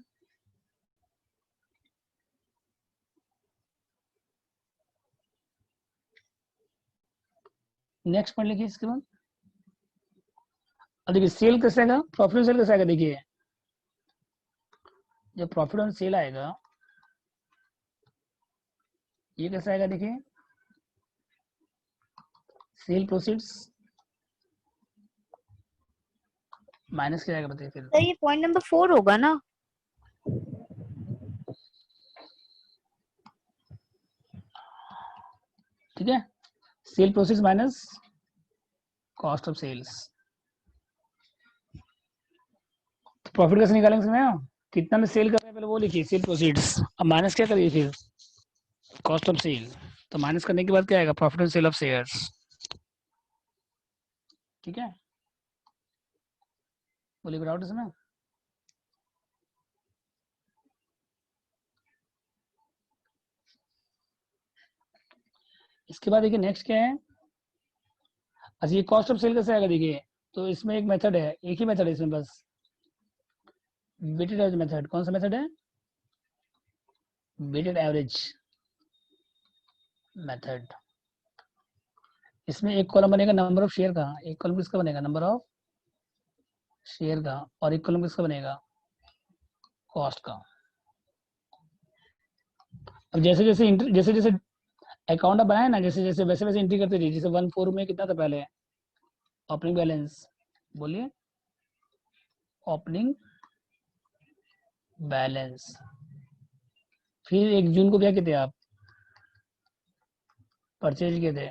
नेक्स्ट पढ़ लीजिए इसके बाद। और देखिए सेल कैसे आएगा, प्रॉफिट और सेल कैसे आएगा? देखिए जब प्रॉफिट और सेल आएगा, ये कैसे आएगा? देखिए सेल प्रोसीड्स माइनस क्या आएगा बताइए फिर? सर ये पॉइंट नंबर 4 होगा ना? ठीक है, sale proceeds minus cost of sales. Profit कैसे निकालेंगे इसमें? कितना में सेल कर रहे हैं पहले वो लिखिए, सेल प्रोसीड्स। अब माइनस क्या करिए फिर? Cost of sale. तो माइनस करने के बाद क्या आएगा? Profit on sale of shares. ठीक है, बोलिए कोई डाउट इसमें? इसके बाद देखिए नेक्स्ट क्या है। अच्छा, ये कॉस्ट ऑफ सेल कैसे आएगा देखिए। तो इसमें एक मेथड है, एक ही मेथड है इसमें बस, वेटेड एवरेज मेथड। कौन सा मेथड है? Weighted average method. इसमें एक कॉलम बनेगा नंबर ऑफ शेयर का, एक कॉलम किसका बनेगा? नंबर ऑफ शेयर का, और एक कॉलम किसका बनेगा? कॉस्ट का। अब जैसे जैसे जैसे जैसे अकाउंट आप बनाए ना, जैसे जैसे वैसे वैसे एंट्री करते रहिए। जैसे 1/4 में कितना था पहले? ओपनिंग बैलेंस, बोलिए। Opening balance. फिर 1 जून को क्या कहते आप? परचेज के थे।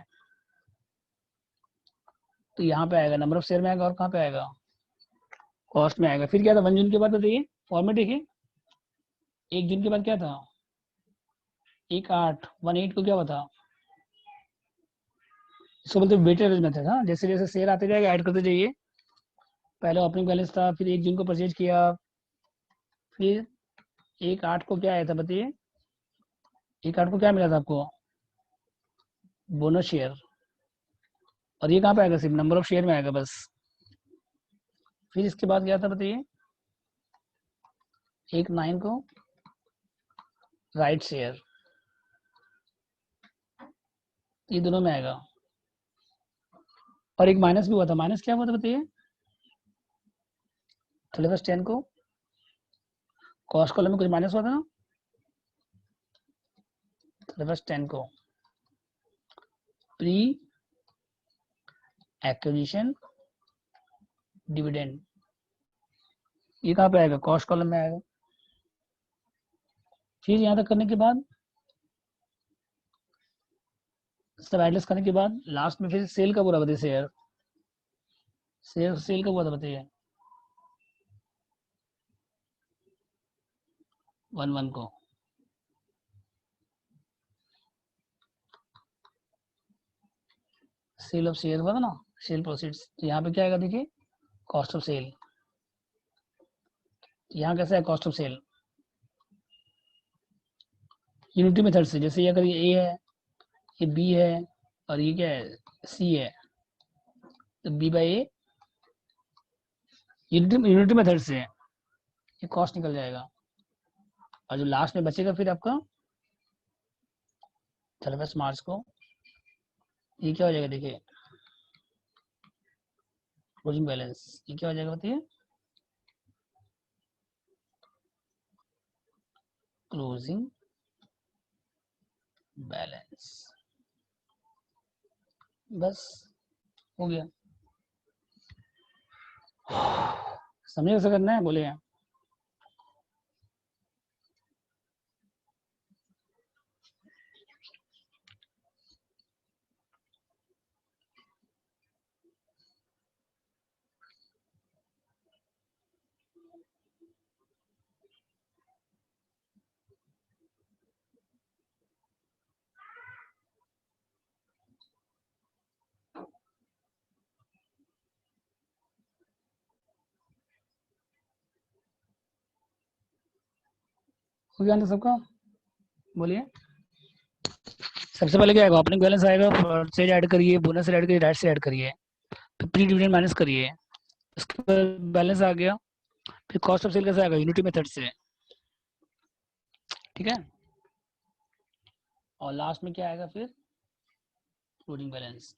तो यहाँ पे आएगा नंबर ऑफ शेयर में आएगा, और कहाँ पे आएगा? कॉस्ट में आएगा। फिर क्या था 1 जून के बाद? बताइए फॉर्मेट देखिए। 1 जून के बाद क्या था? 1/8 को क्या हुआ था? इसको बोलते हैं वेटेड एवरेज मेथड। हाँ, जैसे जैसे शेयर आते जाएगा ऐड करते जाइए। पहले ओपनिंग बैलेंस था, फिर 1 जून को परचेज किया, फिर 1/8 को क्या आया था बताइए? 1/8 को क्या मिला था आपको? Bonus share. और ये कहाँ पे आएगा? सिर्फ नंबर ऑफ शेयर में आएगा बस। फिर इसके बाद क्या था बताइए? 1/9 को राइट शेयर। ये दोनों में आएगा। और एक माइनस भी हुआ था। माइनस क्या हुआ था बताइए? 31/10 को कॉस्ट कॉलम में कुछ माइनस हुआ था ना, 31/10 को प्री एक्विजिशन डिविडेंड। ये कहाँ पे आएगा? कॉस्ट कॉलम में आएगा। फिर यहाँ तक करने के बाद, सब एडजस्ट करने के बाद लास्ट में फिर सेल का पूरा बताइए। शेयर सेल का हुआ था बताइए? 1/1 को। सेल ऑफ शेयर हुआ था ना, सेल प्रोसीड्स। तो यहाँ पे क्या आएगा देखिए? Cost of sale. यहाँ कैसे है cost of sale? Unity method से। जैसे ये अगर ये ए है, ये बी है, और ये क्या है? सी है, तो B by A unity method से ये कॉस्ट निकल जाएगा। और जो लास्ट में बचेगा फिर आपका 31 मार्च को, ये क्या हो जाएगा देखिए? Closing balance. ये क्या हो जाएगा बताइए? Closing balance. बस हो गया। समझे कैसे करना है? बोलिए। हो गया ना सबका? बोलिए। सबसे पहले क्या आएगा? ओपनिंग बैलेंस आएगा, परचेज ऐड करिए, बोनस ऐड करिए, राइट से ऐड करिए, फिर प्री डिविडेंड माइनस करिए। उसके बाद बैलेंस आ गया। फिर कॉस्ट ऑफ सेल कैसे आएगा? यूनिटी मेथड से। ठीक है, और लास्ट में क्या आएगा फिर? Closing balance.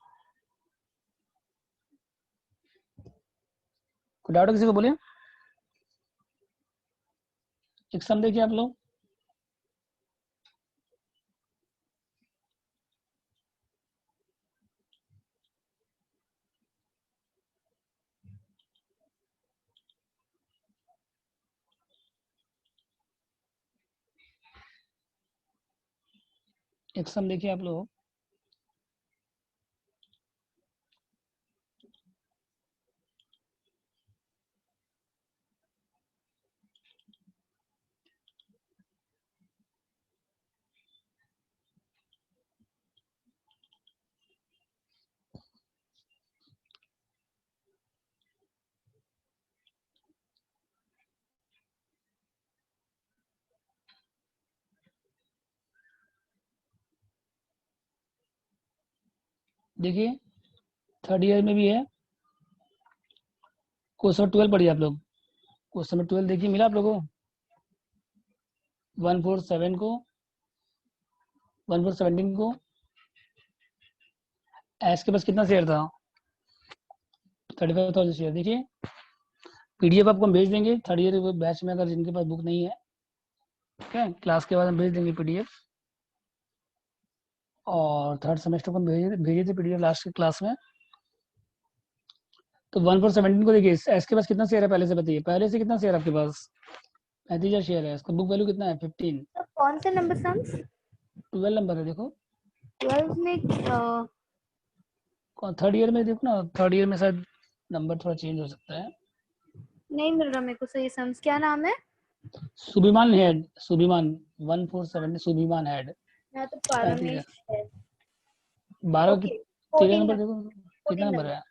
कोई डाउट है किसी को? बोलिए। एक सम देखिए आप लोग। एक सम देखिए आप लोग। देखिए थर्ड ईयर में भी है, क्वेश्चन 12 पढ़िए आप लोग। क्वेश्चन नंबर 12 देखिए, मिला आप लोगों को 147 को 1417 को एस के पास कितना शेयर था? 35,000 शेयर। देखिए पीडीएफ आपको हम भेज देंगे थर्ड ईयर बैच में, अगर जिनके पास बुक नहीं है, ठीक है, क्लास के बाद हम भेज देंगे पीडीएफ। और थर्ड सेमेस्टर को हम भेजे थे पीडीएफ लास्ट की क्लास में। तो 1417 को देखिए, एस के पास कितना शेयर है पहले से बताइए, पहले से कितना शेयर है आपके पास? 35,000 शेयर है, इसका बुक वैल्यू कितना है? 15। तो कौन से नंबर सम्स? 12 नंबर है, देखो 12 में थर्ड ईयर में देखो ना, थर्ड ईयर में शायद नंबर थोड़ा चेंज हो सकता है। नहीं मिल रहा मेरे को सही सम्स। क्या नाम है? सुभिमान हेड, सुभिमान 147 सुभिमान हेड। मैं तो पारमेश है। 12 ओके 13 14 नंबर नंबर। देखो कितना नंबर है?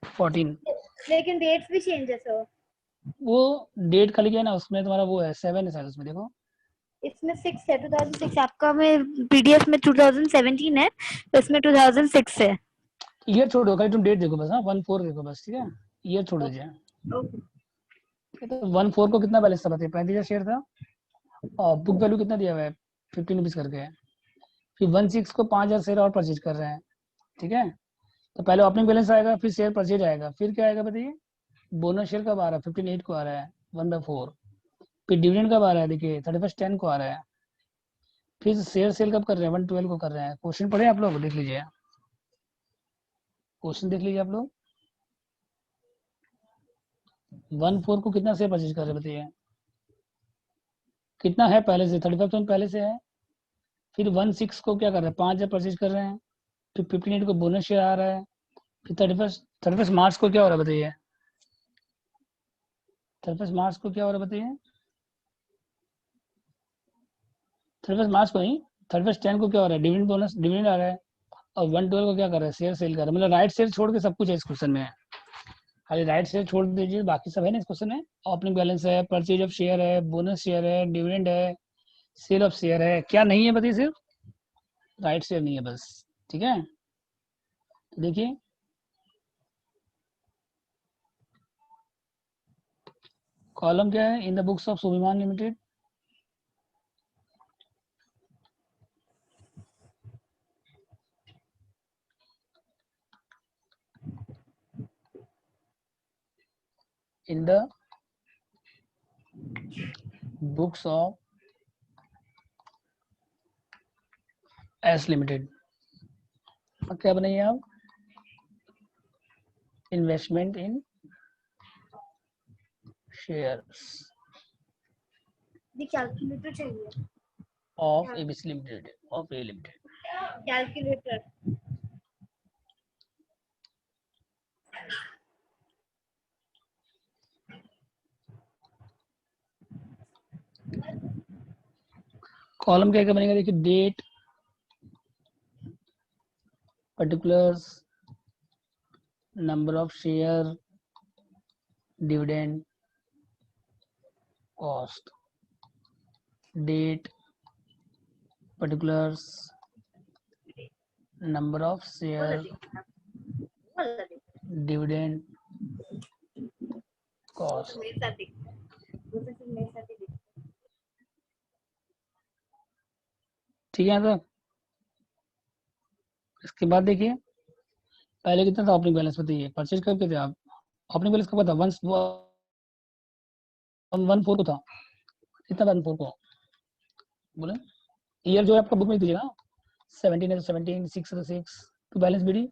14। लेकिन डेट्स भी चेंज है सर। वो डेट खाली क्या है ना, उसमें तुम्हारा वो है 7 है शायद उसमें, देखो इसमें 6 है, 2006। आपका में पीडीएफ में 2017 है, इसमें 2006 है। ईयर छोड़ दो, खाली तुम डेट देखो बस। हाँ 14 देखो बस, ठीक है, ईयर छोड़ दीजिए। ओके। तो 14 को कितना बैलेंस था बताइए? 35,000 शेयर था, और बुक वैल्यू कितना दिया हुआ है? 15 रुपीज करके। फिर 16 को 5,000 शेयर और परचेज कर रहे हैं, ठीक है। तो पहले ओपनिंग बैलेंस आएगा, फिर शेयर परचेज आएगा, फिर क्या आएगा बताइए? बोनस शेयर कब आ रहा है? 15/8 को आ रहा है 1/4। फिर डिविडेंड कब आ रहा है? देखिए 31/10 को आ रहा है। फिर शेयर सेल कब कर रहे हैं? 1/12 को कर रहे हैं। क्वेश्चन पढ़े आप लोग? देख लीजिए क्वेश्चन, देख लीजिए आप लोग। 1/4 को कितना शेयर परचेज कर रहे हैं बताइए? कितना है पहले से? 35,000 पहले से है। फिर 16 को क्या कर रहे हैं? 5,000 परचेज कर रहे हैं। फिर 15/8 को बोनस शेयर आ रहा है। फिर 31 मार्च को क्या हो रहा है बताइए? 31 मार्च को क्या हो रहा है बताइए? 31 मार्च को नहीं, 31/10 को क्या हो रहा है? डिविडेंड बोनस, डिविडेंड आ रहा है। और 1/12 को क्या कर रहा है? शेयर सेल कर रहा है। मतलब राइट शेयर छोड़ के सब कुछ है इस क्वेश्चन में, खाली राइट शेयर छोड़ दीजिए, बाकी सब है ना इस क्वेश्चन में। ओपनिंग बैलेंस है, परचेज ऑफ शेयर है, बोनस शेयर है, डिविडेंड है, सेल ऑफ शेयर है। क्या नहीं है बताइए? सिर्फ राइट शेयर नहीं है बस, ठीक है। तो देखिए कॉलम क्या है? इन द बुक्स ऑफ सुभिमान limited, in the books of S limited. क्या बनाइए आप? इन्वेस्टमेंट इन शेयर्स ये कैलकुलेटर चाहिए। Of ABC limited, of A limited. Calculator. Column क्या क्या बनेगा? देखिए date, particulars, number of share, dividend, cost, date, particulars, number of share, dividend, cost। ठीक है, तो इसके बाद देखिए पहले कितना था ओपनिंग बैलेंस बताइए? परचेज कब के थे आप? ओपनिंग बैलेंस कब था? 1/4 को था। कितना 1/4 को बोले? ईयर जो है आपका बुक में दीजिएगा, 17 है तो 17, 6 है तो 6। तो बैलेंस बीडी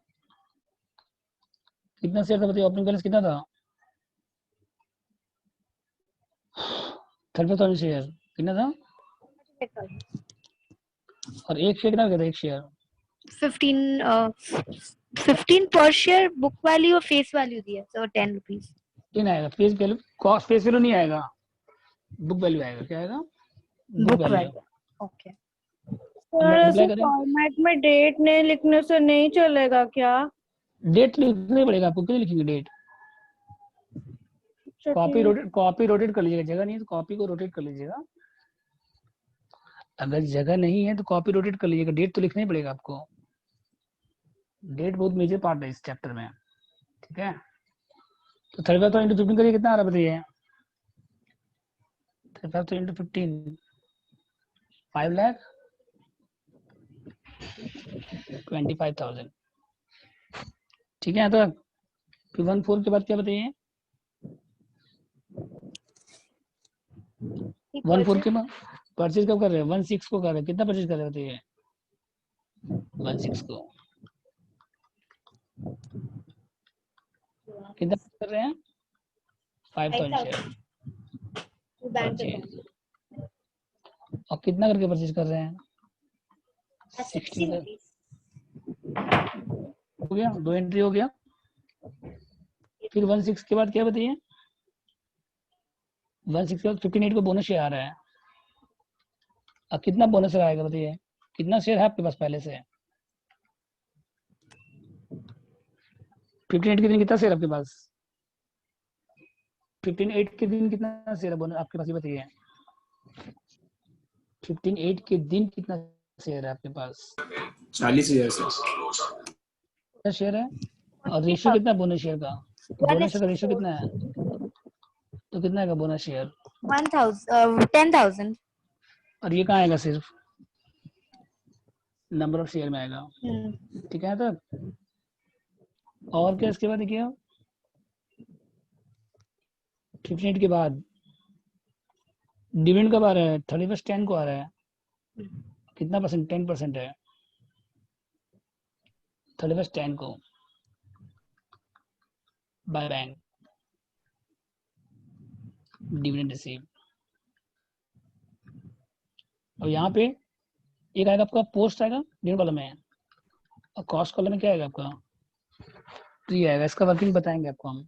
कितना शेयर था बताइए? ओपनिंग बैलेंस कितना था? 35,000 शेयर। कितना था? और एक शेयर कितना था? एक शेयर 15 पर शेयर। बुक वैल्यू और फेस वैल्यू दिया सर 10 रुपीज। तीन आएगा। Face value, cost face value नहीं आएगा, बुक वैल्यू आएगा। क्या आएगा? Book value. ओके। सर ऐसे फॉर्मेट में डेट नहीं लिखने से नहीं चलेगा क्या? डेट लिखना पड़ेगा आपको। क्यों लिखेंगे डेट? कॉपी रोटेट कर लीजिएगा। जगह नहीं है तो कॉपी को रोटेट कर लीजिएगा। अगर जगह नहीं है तो कॉपी रोटेट कर लीजिएगा। डेट तो लिखना ही पड़ेगा आपको। डेट बहुत मेजर पार्ट है इस चैप्टर में, ठीक है। तो 35,000 इंटू 15 करिए, कितना आ रहा है बताइए। 35,000 इंटू 15, 5,25,000, ठीक है। तो फिर 1,4 के बाद क्या बताइए। 1,4 के बाद परचेज कब कर रहे हैं, 1,6 को कर रहे हैं, कितना परचेज कर रहे हैं बताइए। 1,6 को कितना कर रहे हैं, 5,000 शेयर परचेज। और कितना करके परचेज कर रहे हैं, 16 हो गया, 2 एंट्री हो गया। फिर 1,6 के बाद क्या बताइए, 1,6 के बाद 58 को बोनस शेयर आ रहा है। अब कितना बोनस आएगा बताइए, कितना शेयर है आपके पास पहले से। 58 के दिन कितना शेयर आपके पास, 58 के दिन कितना शेयर है बोनस आपके पास, ये बताइए। 58 के दिन कितना शेयर है आपके पास, 40,000 सर। कितना शेयर है। और रेशियो कितना बोनस शेयर का, बोनस शेयर का रेशियो कितना है, तो कितना है बोनस शेयर। 10,000। और ये कहाँ आएगा, सिर्फ नंबर ऑफ शेयर में आएगा, ठीक है। तो और क्या इसके बाद देखिए, 58 के बाद डिविडेंड कब आ रहा है, 31 10 को आ रहा है। कितना परसेंट, 10% है 31 10 को बाय बैंक डिविडेंड रिसीव। और यहाँ पे एक आएगा आपका पोस्ट आएगा डिविडेंड कॉलम में, और कॉस्ट कॉलम में क्या आएगा आपका, प्री आएगा। इसका वर्किंग बताएंगे आपको हम,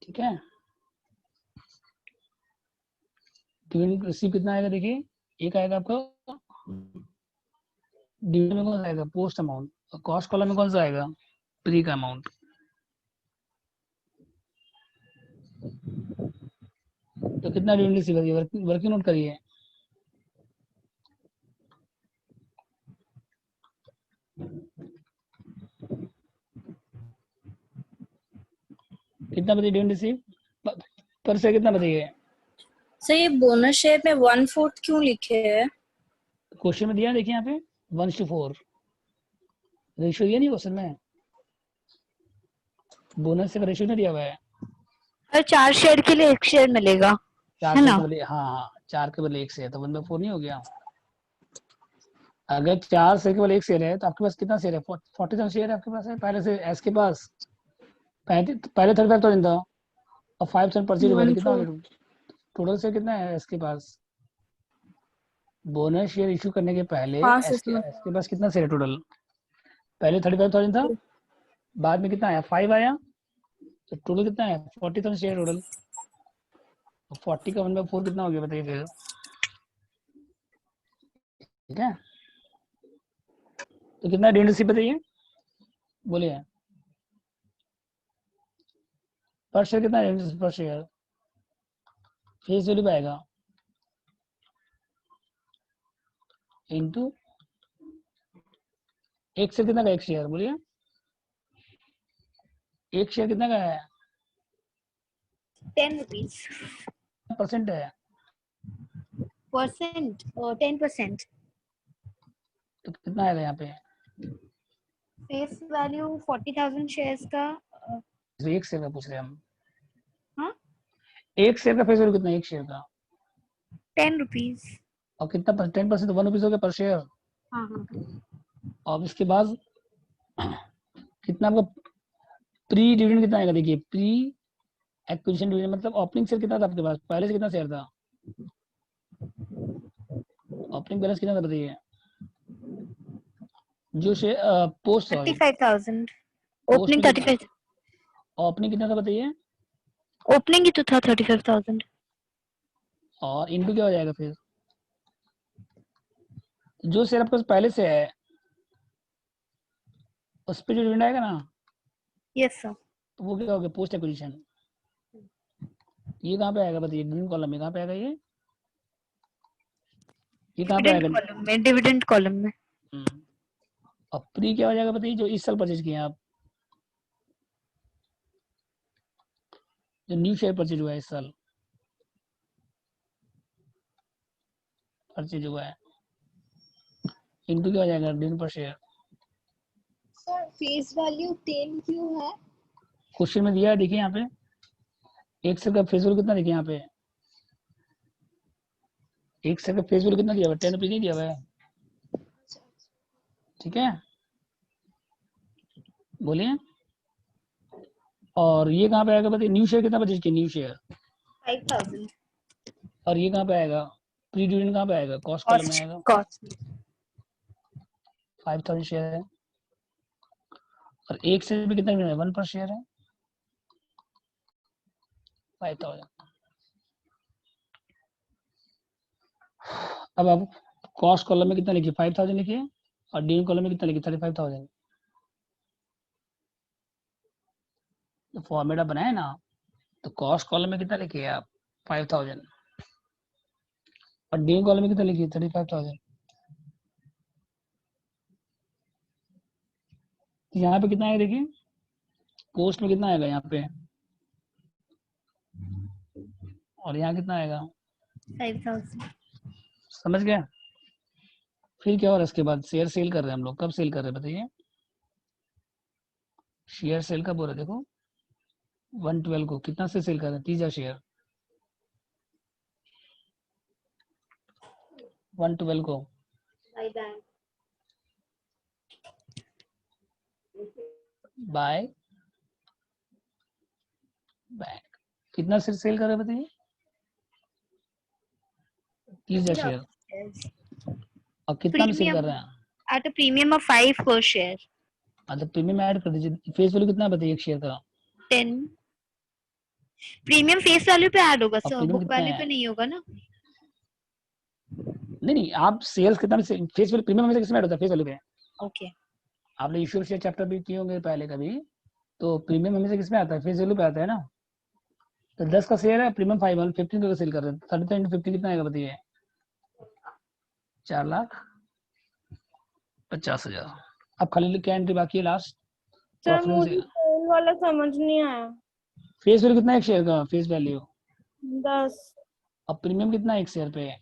ठीक है। डिविडेंड रिसीव कितना आएगा देखिए, एक आएगा आपका डिविडेंड में कौन सा आएगा, पोस्ट अमाउंट, और कॉस्ट कॉलम में कौन सा आएगा, प्री का अमाउंट। तो कितना डिविडेंड रिसीव करिए, वर्किंग नोट करिए। कितना बताइए डिविडेंड रिसीव पर से, कितना बताइए। सर ये बोनस शेयर में 1/4 क्यों लिखे है? क्वेश्चन में दिया है, देखिए यहाँ पे 1:4 रेशियो दिया नहीं क्वेश्चन में, बोनस से रेशियो नहीं दिया हुआ है। और 4 शेयर के लिए 1 शेयर मिलेगा, 4 है के ना? बदले, हाँ 4 के बदले 1 शेयर, तो 1/4 नहीं हो गया। अगर 4 शेयर के बदले 1 शेयर है तो आपके पास कितना शेयर है, 40,000 शेयर है आपके पास है पहले से। एस के पास पहले 35,000 था और 5% परचेज हुआ, कितना हो गया टोटल शेयर, कितना है एस के पास। बोनस शेयर इशू करने के पहले एस के पास कितना शेयर है टोटल, पहले 35,000 था, बाद में कितना आया 5 आया, तो टोटल कितना है 40,000 शेयर टोटल। 40 का 1/4 कितना हो गया बताइए फिर, ठीक है। तो कितना डिविडेंड रिसीव बताइए, बोलिए। पर शेयर कितना dividend per share, face value आएगा इनटू 1 शेयर, कितना का 1 शेयर, बोलिए। 1 शेयर कितना का है, 10 rupees परसेंट है, परसेंट, 10%। तो कितना आएगा यहाँ पे, फेस वैल्यू 40,000 शेयर्स का। तो 1 शेयर का पूछ रहे हैं हम। हाँ 1 शेयर का फेस वैल्यू कितना है, 1 शेयर का 10 rupees। और कितना 10%, तो 1 रुपीज हो गया पर शेयर। हाँ हाँ और इसके बाद कितना आपका प्री डिविडेंड कितना आएगा देखिए, प्री एक्विजिशन डिविडेंड मतलब ओपनिंग शेयर कितना था आपके पास, पहले से कितना शेयर था, ओपनिंग बैलेंस कितना था बताइए। जो share post, sorry 35,000। Opening 35, opening कितना था बताइए, ओपनिंग ही तो था 35,000। और इनटू क्या हो जाएगा फिर, जो शेयर आपके पास पहले से है उस पे जो डिविडेंड आएगा ना, यस सर। तो वो क्या हो गया, पोस्ट एक्विजिशन। ये कहाँ पे आएगा बताइए, डिविडेंड कॉलम में कहाँ पे आएगा ये कहाँ पे आएगा, डिविडेंड कॉलम में, डिविडेंड कॉलम में। अब प्री क्या हो जाएगा बताइए, जो इस साल परचेज किए हैं आप, जो न्यू शेयर परचेज हुआ है इस साल परचेज हुआ है, इनटू क्या हो जाएगा dividend per share. Sir face value 10 क्यों है? क्वेश्चन में दिया है, देखिए यहाँ पे एक शेयर का फेस वैल्यू कितना, देखिए यहाँ पे एक शेयर का फेस वैल्यू कितना दिया हुआ है, 10 रुपीज नहीं दिया हुआ है, ठीक है बोलिए। और ये कहाँ पे आएगा बताइए, न्यू शेयर कितना परचेज किया, न्यू शेयर, 5000 और ये कहाँ पे आएगा, प्री डिविडेंड कहाँ पे आएगा, कॉस्ट कॉलम में आएगा, कॉस्ट 5000 शेयर है, और एक शेयर में कितना है, 1 पर शेयर है, 5000। अब आप कॉस्ट कॉलम में कितना लिखिए, 5000 लिखिए, और डिविडेंड कॉलम में कितना लिखिए, 35000। तो फॉर्मेटा बनाए ना, तो कॉस्ट कॉलम में कितना लिखिए आप, 5000, और डिविडेंड कॉलम में कितना लिखिए, 35000। यहाँ पे कितना है देखिए, पोस्ट में कितना आएगा यहाँ पे, और यहाँ कितना आएगा, 5000 समझ गया। फिर क्या हो रहा है, इसके बाद शेयर सेल कर रहे हैं हम लोग, कब सेल कर रहे हैं बताइए, शेयर सेल कब हो रहा है देखो, 112 को कितना से सेल कर रहे हैं, 30,000 शेयर, 112 को बाय बैंक बाय बैंक, कितना से सेल कर रहे हैं बताइए, 30,000 शेयर, और कितना में सेल कर रहे हैं, at a premium of 5 per share मतलब प्रीमियम ऐड कर दीजिए, फेस वैल्यू कितना है बताइए एक शेयर का, 10 प्रीमियम फेस वैल्यू पे ऐड होगा और सर, प्रीमियम बुक कितना वैल्यू है, पे नहीं होगा ना। नहीं आप सेल्स कितना में फेस वैल्यू प्रीमियम में से किसमें ऐड होता है, फेस वैल्यू पे, ओके आपने इश्यू शेयर चैप्टर भी किए होंगे पहले कभी, तो प्रीमियम हमेशा किसमें आता है, फेस वैल्यू पे आता है ना। तो 10 का शेयर है, प्रीमियम 5 15 का सेल कर रहे हैं, 33 × 15 कितना आएगा बताइए, 4,50,000। अब खाली क्या एंट्री बाकी है लास्ट, सर प्रॉफिट मुझे से, सेल वाला समझ नहीं आया। फेस वैल्यू कितना है एक शेयर का, फेस वैल्यू, 10 अब प्रीमियम कितना है एक शेयर पे,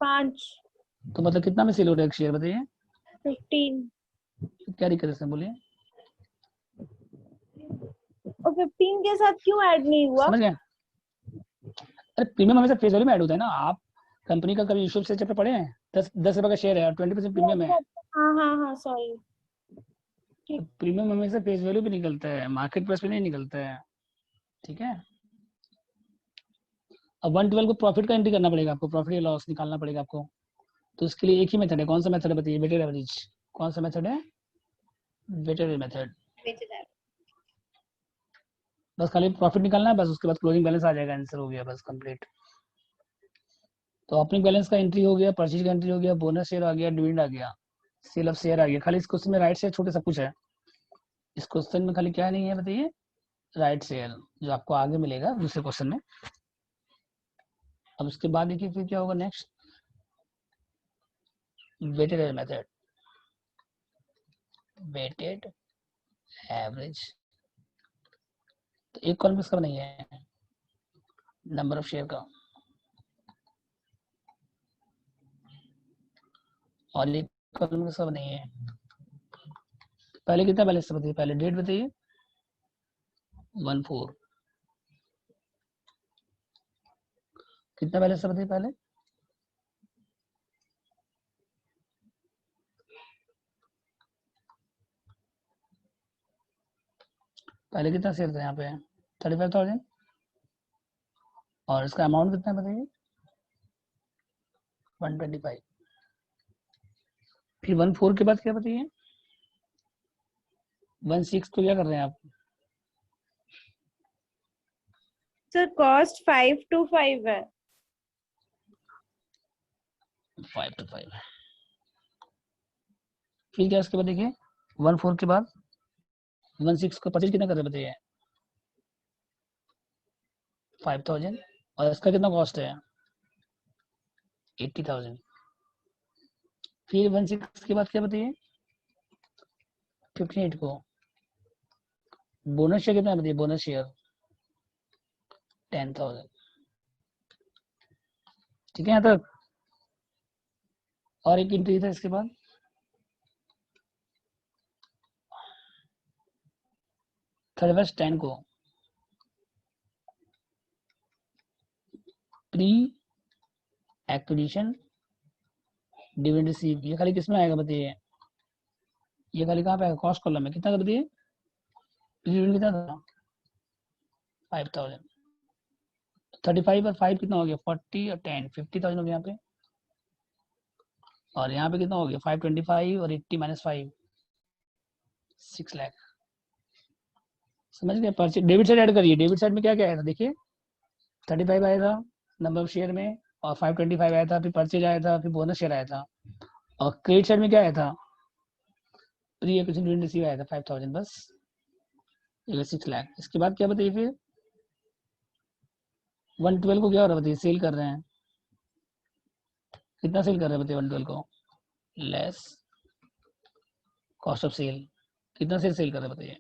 5 तो मतलब कितना में सेल हो रहा है एक शेयर बताइए, 15 क्या दिक्कत है इसमें बोलिए, और 15 के साथ क्यों ऐड नहीं हुआ? समझ गए। अरे प्रीमियम हमेशा फेस वैल्यू में ऐड होता है ना, आप कंपनी का कभी इश्यू शेयर चैप्टर पढ़े हैं, 10 रुपए का शेयर है और 20% प्रीमियम है, हाँ हाँ हाँ सॉरी। तो प्रीमियम हमेशा फेस वैल्यू पे निकलता है, मार्केट प्राइस पे नहीं निकलता है, ठीक है। अब 112 को प्रॉफिट का एंट्री करना पड़ेगा आपको, प्रॉफिट या लॉस निकालना पड़ेगा आपको, तो इसके लिए एक ही मेथड है, कौन सा मेथड है बताइए, वेटेड एवरेज, कौन सा मेथड है, वेटेड मेथड, बस खाली प्रॉफिट निकालना है बस, उसके बाद क्लोजिंग बैलेंस आ जाएगा, आंसर हो गया बस कंप्लीट। तो ओपनिंग बैलेंस का एंट्री हो गया, परचेज का एंट्री हो गया, बोनस शेयर आ गया, डिविडेंड आ गया, सेल ऑफ शेयर आ गया, खाली इस क्वेश्चन में राइट शेयर छोटे सब कुछ है, इस क्वेश्चन में खाली क्या नहीं है बताइए, राइट शेयर, जो आपको आगे मिलेगा दूसरे क्वेश्चन में। अब उसके बाद देखिए फिर क्या होगा next, weighted method, weighted average, तो एक कॉलम इसका नहीं है, नंबर ऑफ शेयर का, और एक कॉलम इसका नहीं है। पहले कितना बैलेंस बताइए, पहले डेट बताइए, 14, कितना बैलेंस बताइए पहले, पहले कितना शेयर था यहाँ पे, 35,000, और इसका अमाउंट कितना बताइए, 125, फिर 14 के बाद क्या बताइए, 16 को क्या कर रहे हैं आप, सर कॉस्ट 5 to 5 है। 5 to 5, फिर क्या इसके बाद देखिए 14 के बाद 16 को परचेज कितना कर रहे हैं बताइए, 5,000, और इसका कितना कॉस्ट है, 80,000, फिर 16 के बाद क्या बताइए, 58 को बोनस शेयर कितना बताइए, बोनस शेयर 10,000। ठीक है यहाँ तक। और एक एंट्री था इसके बाद, थर्ड वर्ष 10 को प्री एक्विजिशन डिविडेंड रिसीव, ये खाली किसमें आएगा बताइए, ये खाली कहाँ पे आएगा, कॉस्ट कॉलम में। कितना कर बताइए, डिविडेंड कितना था 5,000, 35 और 5 कितना हो गया 40 और 10 50,000 हो गया यहाँ पे। और यहाँ पे कितना हो गया 525 और 80 माइनस 5 6 लाख। समझ गए। परचेज डेबिट साइड ऐड करिए, डेबिट साइड में क्या क्या आया था देखिए, 35 आया था नंबर ऑफ शेयर में, और 525 आया था, फिर परचेज आया था, फिर बोनस शेयर आया था। और क्रेडिट साइड में क्या आया था, प्री एक्विजिशन डिविडेंड रिसीव आया था 5,000 बस, ये 6 लाख। इसके बाद क्या बताइए फिर 112 को क्या हो रहा है बताइए, सेल कर रहे हैं, कितना सेल कर रहे हैं बताइए 112 को, लेस कॉस्ट ऑफ सेल, कितना सेल कर रहे हैं बताइए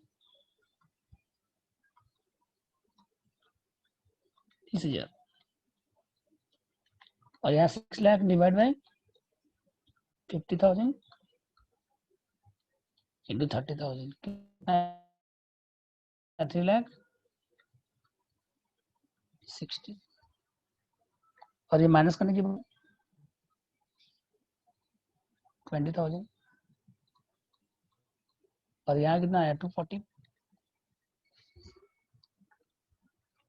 30,000। और यहाँ 6 lakh divide by 50,000 into 30,000 3 lakh 60। और ये माइनस करने के बाद 20,000। और यहाँ कितना आया 240।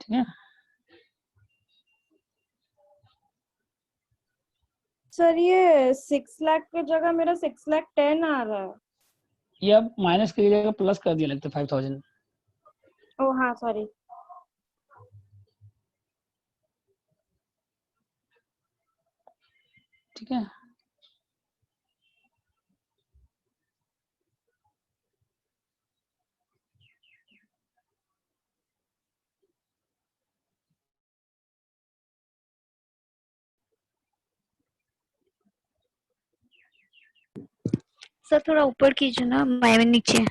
ठीक है सर ये 6 लाख की जगह मेरा 6,10,000 आ रहा है। ये अब माइनस करिएगा, प्लस कर दिया लगता है 5,000। ओ हाँ सॉरी। ठीक है सर थोड़ा ऊपर कीजिए ना, मैं नीचे।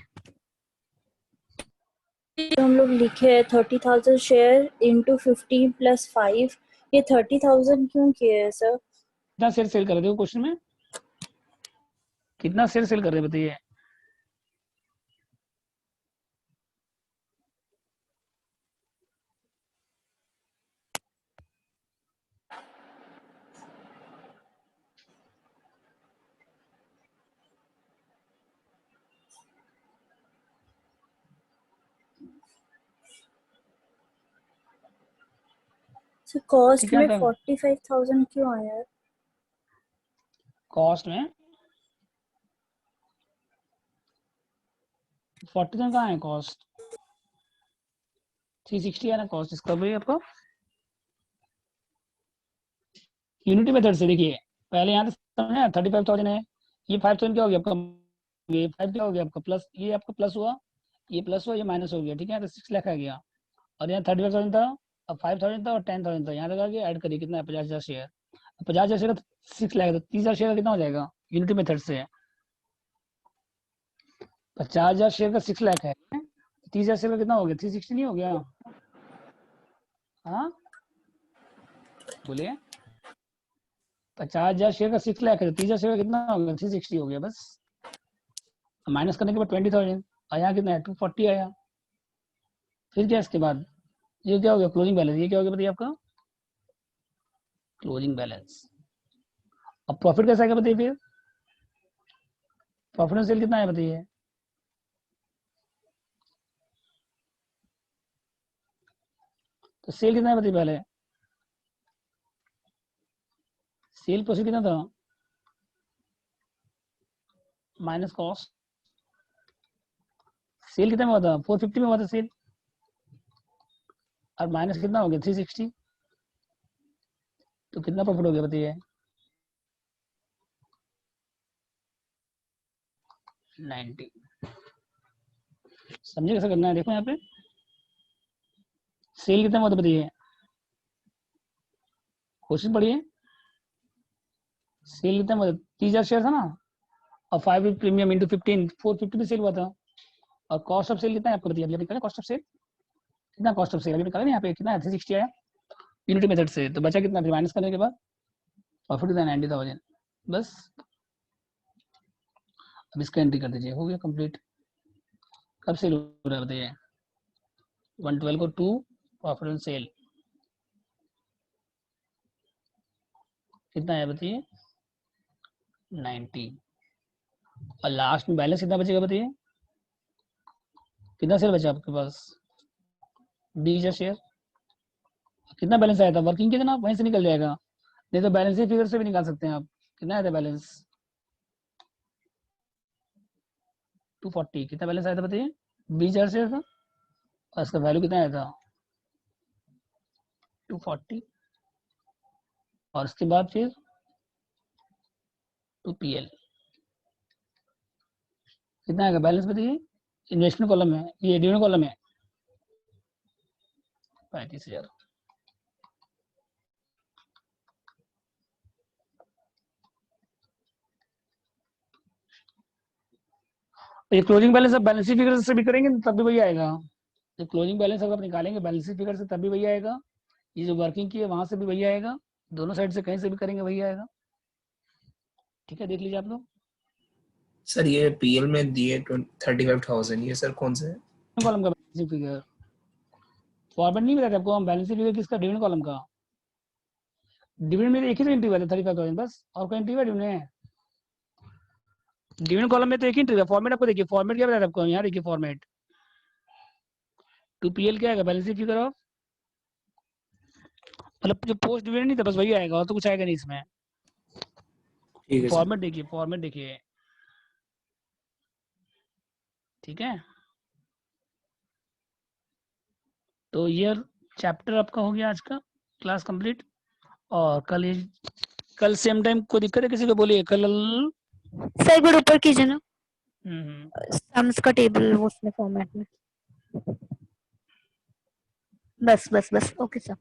तो हम लोग लिखे 30,000 शेयर इंटू 15 प्लस 5, ये 30,000 क्यों किए है सर? कितना शेयर सेल कर रहे थे क्वेश्चन में, कितना शेयर सेल कर रहे हैं बताइए। सर कॉस्ट ठीक है में तो 45,000 क्यों आया है? कॉस्ट में 40,000 कहाँ है, कॉस्ट 360 है ना कॉस्ट इसका भाई आपको। यूनिटी मेथड से देखिए, पहले यहाँ से समझे 35,000 है, ये 5,000 क्या हो गया आपका, ये 5 क्या हो गया आपका प्लस, ये आपका प्लस हुआ, ये प्लस हुआ, ये माइनस हो गया। ठीक है तो 6 लाख आ गया। और यहाँ 35,000 था, अब 5,000 था और 10,000 था, यहाँ लगा के ऐड करिए कितना है 50,000 शेयर। 50,000 शेयर 6 लाख, तो 30,000 शेयर का कितना हो जाएगा यूनिटी मेथड से, 50,000 शेयर का 6 लाख है, 30,000 शेयर का कितना हो गया 360 नहीं हो गया। हाँ बोलिए 50,000 शेयर का 6 लाख है, तो 30,000 शेयर का कितना हो गया 360 हो गया बस। माइनस करने के बाद 20,000 और यहाँ कितना है 240 आया। फिर क्या इसके बाद ये क्या हो गया क्लोजिंग बैलेंस, ये क्या हो गया बताइए आपका क्लोजिंग बैलेंस। अब प्रॉफिट कैसा आएगा बताइए, फिर प्रॉफिट सेल कितना है बताइए, तो सेल कितना है बताइए, पहले सेल प्रोसीड कितना था माइनस कॉस्ट, सेल कितना में हुआ था 450 में हुआ था सेल, और माइनस कितना हो गया 360, तो कितना प्रॉफिट हो गया बताइए 90। समझे कैसे करना है, देखो यहाँ पे सेल कितना में हुआ था बताइए, क्वेश्चन पढ़िए, सेल कितना में हुआ था 30,000 शेयर था ना, और 5 प्रीमियम इंटू 15 450 में सेल हुआ था। और कॉस्ट ऑफ सेल कितना है आपको बताइए, अभी निकाला कॉस्ट ऑफ सेल कितना, कॉस्ट ऑफ सेल अभी निकाला ना यहाँ पे कितना है 360 आया यूनिटी मेथड से, तो बचा कितना फिर माइनस करने के बाद प्रॉफिट था 90,000 बस। अब इसका एंट्री कर दीजिए, हो गया कंप्लीट। कब सेल हो रहा है बताइए 112 को 2 प्रॉफिट ऑन सेल कितना है बताइए 90। और लास्ट में बैलेंस कितना बचेगा बताइए, कितना शेयर बचा आपके पास 20,000 शेयर। कितना बैलेंस आया था वर्किंग कितना वहीं से निकल जाएगा, नहीं तो बैलेंस फिगर से भी निकाल सकते हैं आप। कितना आया था बैलेंस 240, कितना बैलेंस आया था बताइए 20,000 शेयर था और इसका वैल्यू कितना आया था 240। और उसके बाद फिर 2PL कितना आएगा बैलेंस बताइए, इन्वेस्टमेंट कॉलम में ये डिविडेंड कॉलम है 35,000। ये क्लोजिंग बैलेंस अब बैलेंस शीट फिगर से भी करेंगे तब भी वही आएगा। ये क्लोजिंग बैलेंस अगर आप निकालेंगे बैलेंस शीट फिगर से तब भी वही आएगा, ये जो वर्किंग की है वहां से भी वही आएगा, दोनों साइड से कहीं से भी करेंगे वही आएगा। ठीक है देख लीजिए आप लोग। सर ये पीएल में दिए 35,000, ये सर कौन से है? कॉलम का बैलेंस शीट फिगर फॉर्मेट नहीं मिला था आपको, हम बैलेंस शीट फिगर किसका डिविडेंड कॉलम का। डिविडेंड में एक ही तो एंट्री हुआ था 35,000 बस, और कोई एंट्री हुआ डिविडेंड डिविडेंड कॉलम में तो एक ही एंट्री हुआ। फॉर्मेट आपको देखिए, फॉर्मेट क्या बताया आपको यहाँ देखिए फॉर्मेट 2PL क्या आएगा बैलेंस शीट फिगर ऑफ, मतलब जो पोस्ट डिविडेंड नहीं था बस वही आएगा और तो कुछ आएगा नहीं इसमें। ठीक है सर। फॉर्मेट देखिए, फॉर्मेट देखिए ठीक है। तो ये चैप्टर आपका हो गया आज का क्लास कंप्लीट। और कल सेम टाइम कोई दिक्कत है किसी को बोलिए कल। सर एक बार ऊपर कीजिए ना हम्म, सम्स का टेबल वो उसमें फॉर्मेट में। बस बस बस ओके सर।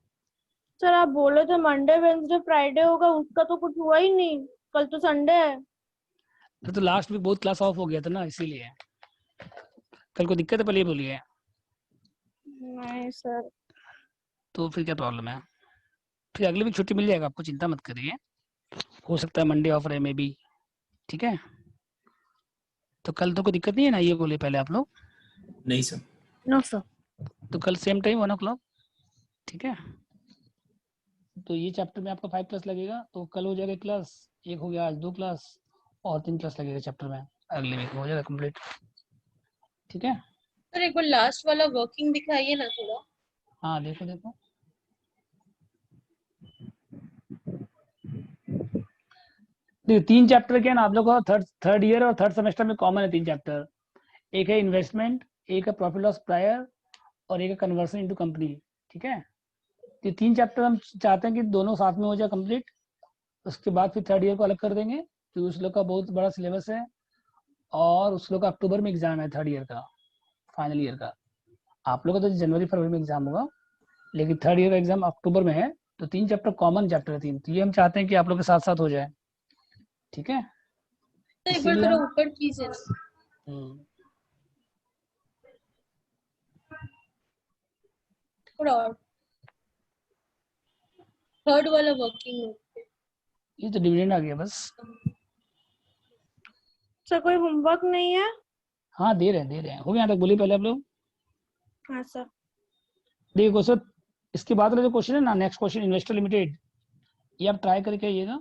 सर आप बोले थे मंडे वेंसडे फ्राइडे होगा, उसका तो कुछ हुआ ही नहीं, कल तो संडे है। तो लास्ट वीक बहुत क्लास ऑफ हो गया था ना इसीलिए। कल को दिक्कत है पहले बोलिए। नहीं सर। तो फिर क्या प्रॉब्लम है, फिर अगले वीक छुट्टी मिल जाएगा आपको, चिंता मत करिए। हो सकता है मंडे ऑफ रहे में भी, ठीक है। तो कल तो कोई दिक्कत नहीं है ना, ये बोलिए पहले आप लोग। नहीं सर। No sir. तो कल सेम टाइम 1 o'clock ठीक है। तो ये चैप्टर में आपका 5 क्लास लगेगा, तो कल हो जाएगा क्लास, एक हो गया आज 2 क्लास और 3 क्लास लगेगा चैप्टर में, अगले वीक हो जाएगा कंप्लीट ठीक है। सर एक बार लास्ट वाला वर्किंग दिखाइए ना थोड़ा। हाँ देखो देखो देखिए 3 चैप्टर क्या है ना आप लोग को थर्ड ईयर और थर्ड सेमेस्टर में कॉमन है 3 चैप्टर। एक है इन्वेस्टमेंट, एक है प्रॉफिट लॉस प्रायर और एक है कन्वर्सन इनटू कंपनी ठीक है। ये 3 चैप्टर हम चाहते हैं कि दोनों साथ में हो जाए कंप्लीट। उसके बाद फिर थर्ड ईयर को अलग कर देंगे क्योंकि उस लोग का बहुत बड़ा सिलेबस है और उस लोग का अक्टूबर में एग्जाम है थर्ड ईयर का, फाइनल ईयर का। आप लोग का तो जनवरी फरवरी में एग्जाम होगा, लेकिन थर्ड ईयर का एग्जाम अक्टूबर में है। तो 3 चैप्टर कॉमन चैप्टर है 3, तो ये हम चाहते हैं कि आप लोग के साथ साथ हो जाए ठीक है। सर एक बार इसीलिए थोड़ा ऊपर कीजिए ना। थोड़ा और थर्ड वाला वर्किंग। ये तो डिविडेंड आ गया बस। सर कोई होमवर्क नहीं है? हाँ दे रहे हैं हो गया यहाँ तक बोलिए पहले आप लोग। हाँ सर। देखिए क्वेश्चन इसके बाद वाला जो क्वेश्चन है ना, नेक्स्ट क्वेश्चन इन्वेस्टर लिमिटेड, ये आप ट्राई करके आइएगा।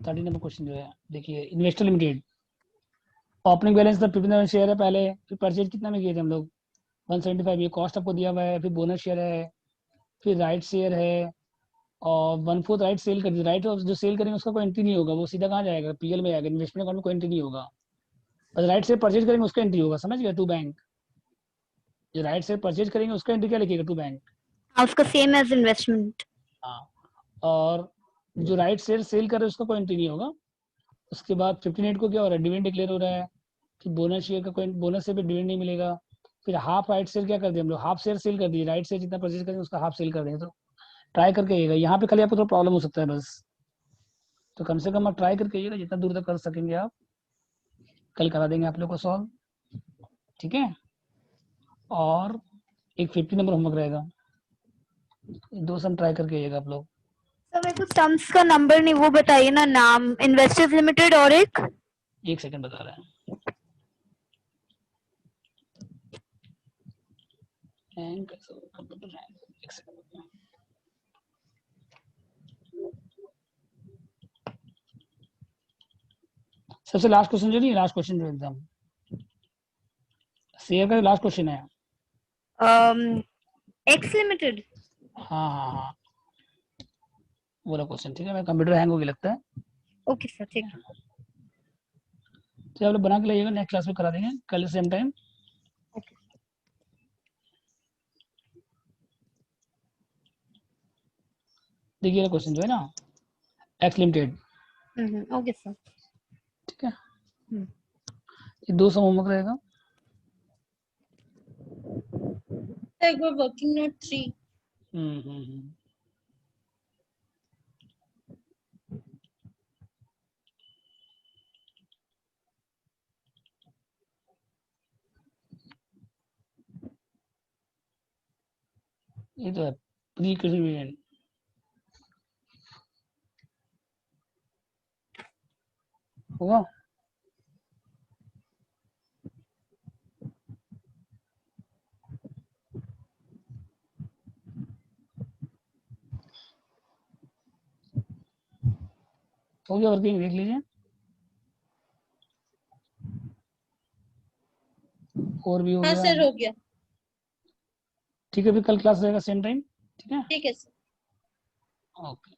30 नंबर क्वेश्चन जो है देखिए, इन्वेस्टर लिमिटेड ओपनिंग बैलेंस था 59 शेयर है पहले, फिर परचेज कितना में किए थे हम लोग 175, ये कॉस्ट आपको दिया हुआ है, फिर बोनस शेयर है, फिर राइट शेयर है और 1/4 राइट सेल कर दी। राइट जो सेल करेंगे उसका कोई एंट्री नहीं होगा, वो सीधा कहाँ जाएगा पीएल में जाएगा, इन्वेस्टमेंट अकाउंट में कोई एंट्री नहीं होगा। बस राइट शेयर परचेज करेंगे उसका एंट्री होगा, समझ गया, टू बैंक। जो राइट शेयर परचेज करेंगे उसका एंट्री क्या लिखिएगा, टू बैंक। उसका सेम एज इन्वेस्टमेंट। हाँ, और जो राइट शेयर सेल कर रहे हैं उसका कोई एंट्री नहीं होगा। उसके बाद 58 को क्या हो रहा है, डिविडेंड डिक्लेयर हो रहा है। फिर बोनस शेयर का कोई बोनस से भी डिविडेंड नहीं मिलेगा। फिर हाफ राइट शेयर क्या कर दिए हम लोग, हाफ शेयर सेल कर दिए, राइट शेयर जितना परचेज करेंगे उसका हाफ सेल कर देंगे। तो ट्राई करके आइएगा, यहाँ पे खाली आपको थोड़ा प्रॉब्लम हो सकता है बस। तो कम से कम आप ट्राई करके आइएगा, जितना दूर तक कर सकेंगे आप। कल करा देंगे आप लोग को सॉल्व, ठीक है। और एक 50 नंबर होमवर्क रहेगा, 2 सम ट्राई करके आइएगा आप लोग। सर मेरे को सम्स का नंबर नहीं, वो बताइए ना, नाम इन्वेस्टर्स लिमिटेड और एक सेकंड बता रहे हैं। हैंग कैसे होगा कंप्यूटर, हैंग, एक सेकंड। सबसे लास्ट क्वेश्चन जो नहीं, लास्ट क्वेश्चन जो एकदम शेयर का लास्ट क्वेश्चन है। X limited. हाँ हाँ हाँ, वो वाला क्वेश्चन, ठीक है। मेरा कंप्यूटर हैंग हो गया लगता है। ओके सर, ठीक है। तो आप लोग बना के लाइएगा, नेक्स्ट क्लास में करा देंगे कल सेम टाइम। देखिए क्वेश्चन जो है ना, एक्स लिमिटेड, ओके सर। ठीक है। ये 2 सम होमवर्क रहेगा। सर एक बार वर्किंग नोट 3। हम्म। ये तो है प्री क्रिएशन होगा। हो गया वर्किंग, देख लीजिए। और भी हो हाँ गया, सर हो गया। ठीक है। फिर कल क्लास रहेगा सेम टाइम, ठीक है। ठीक है सर। ओके।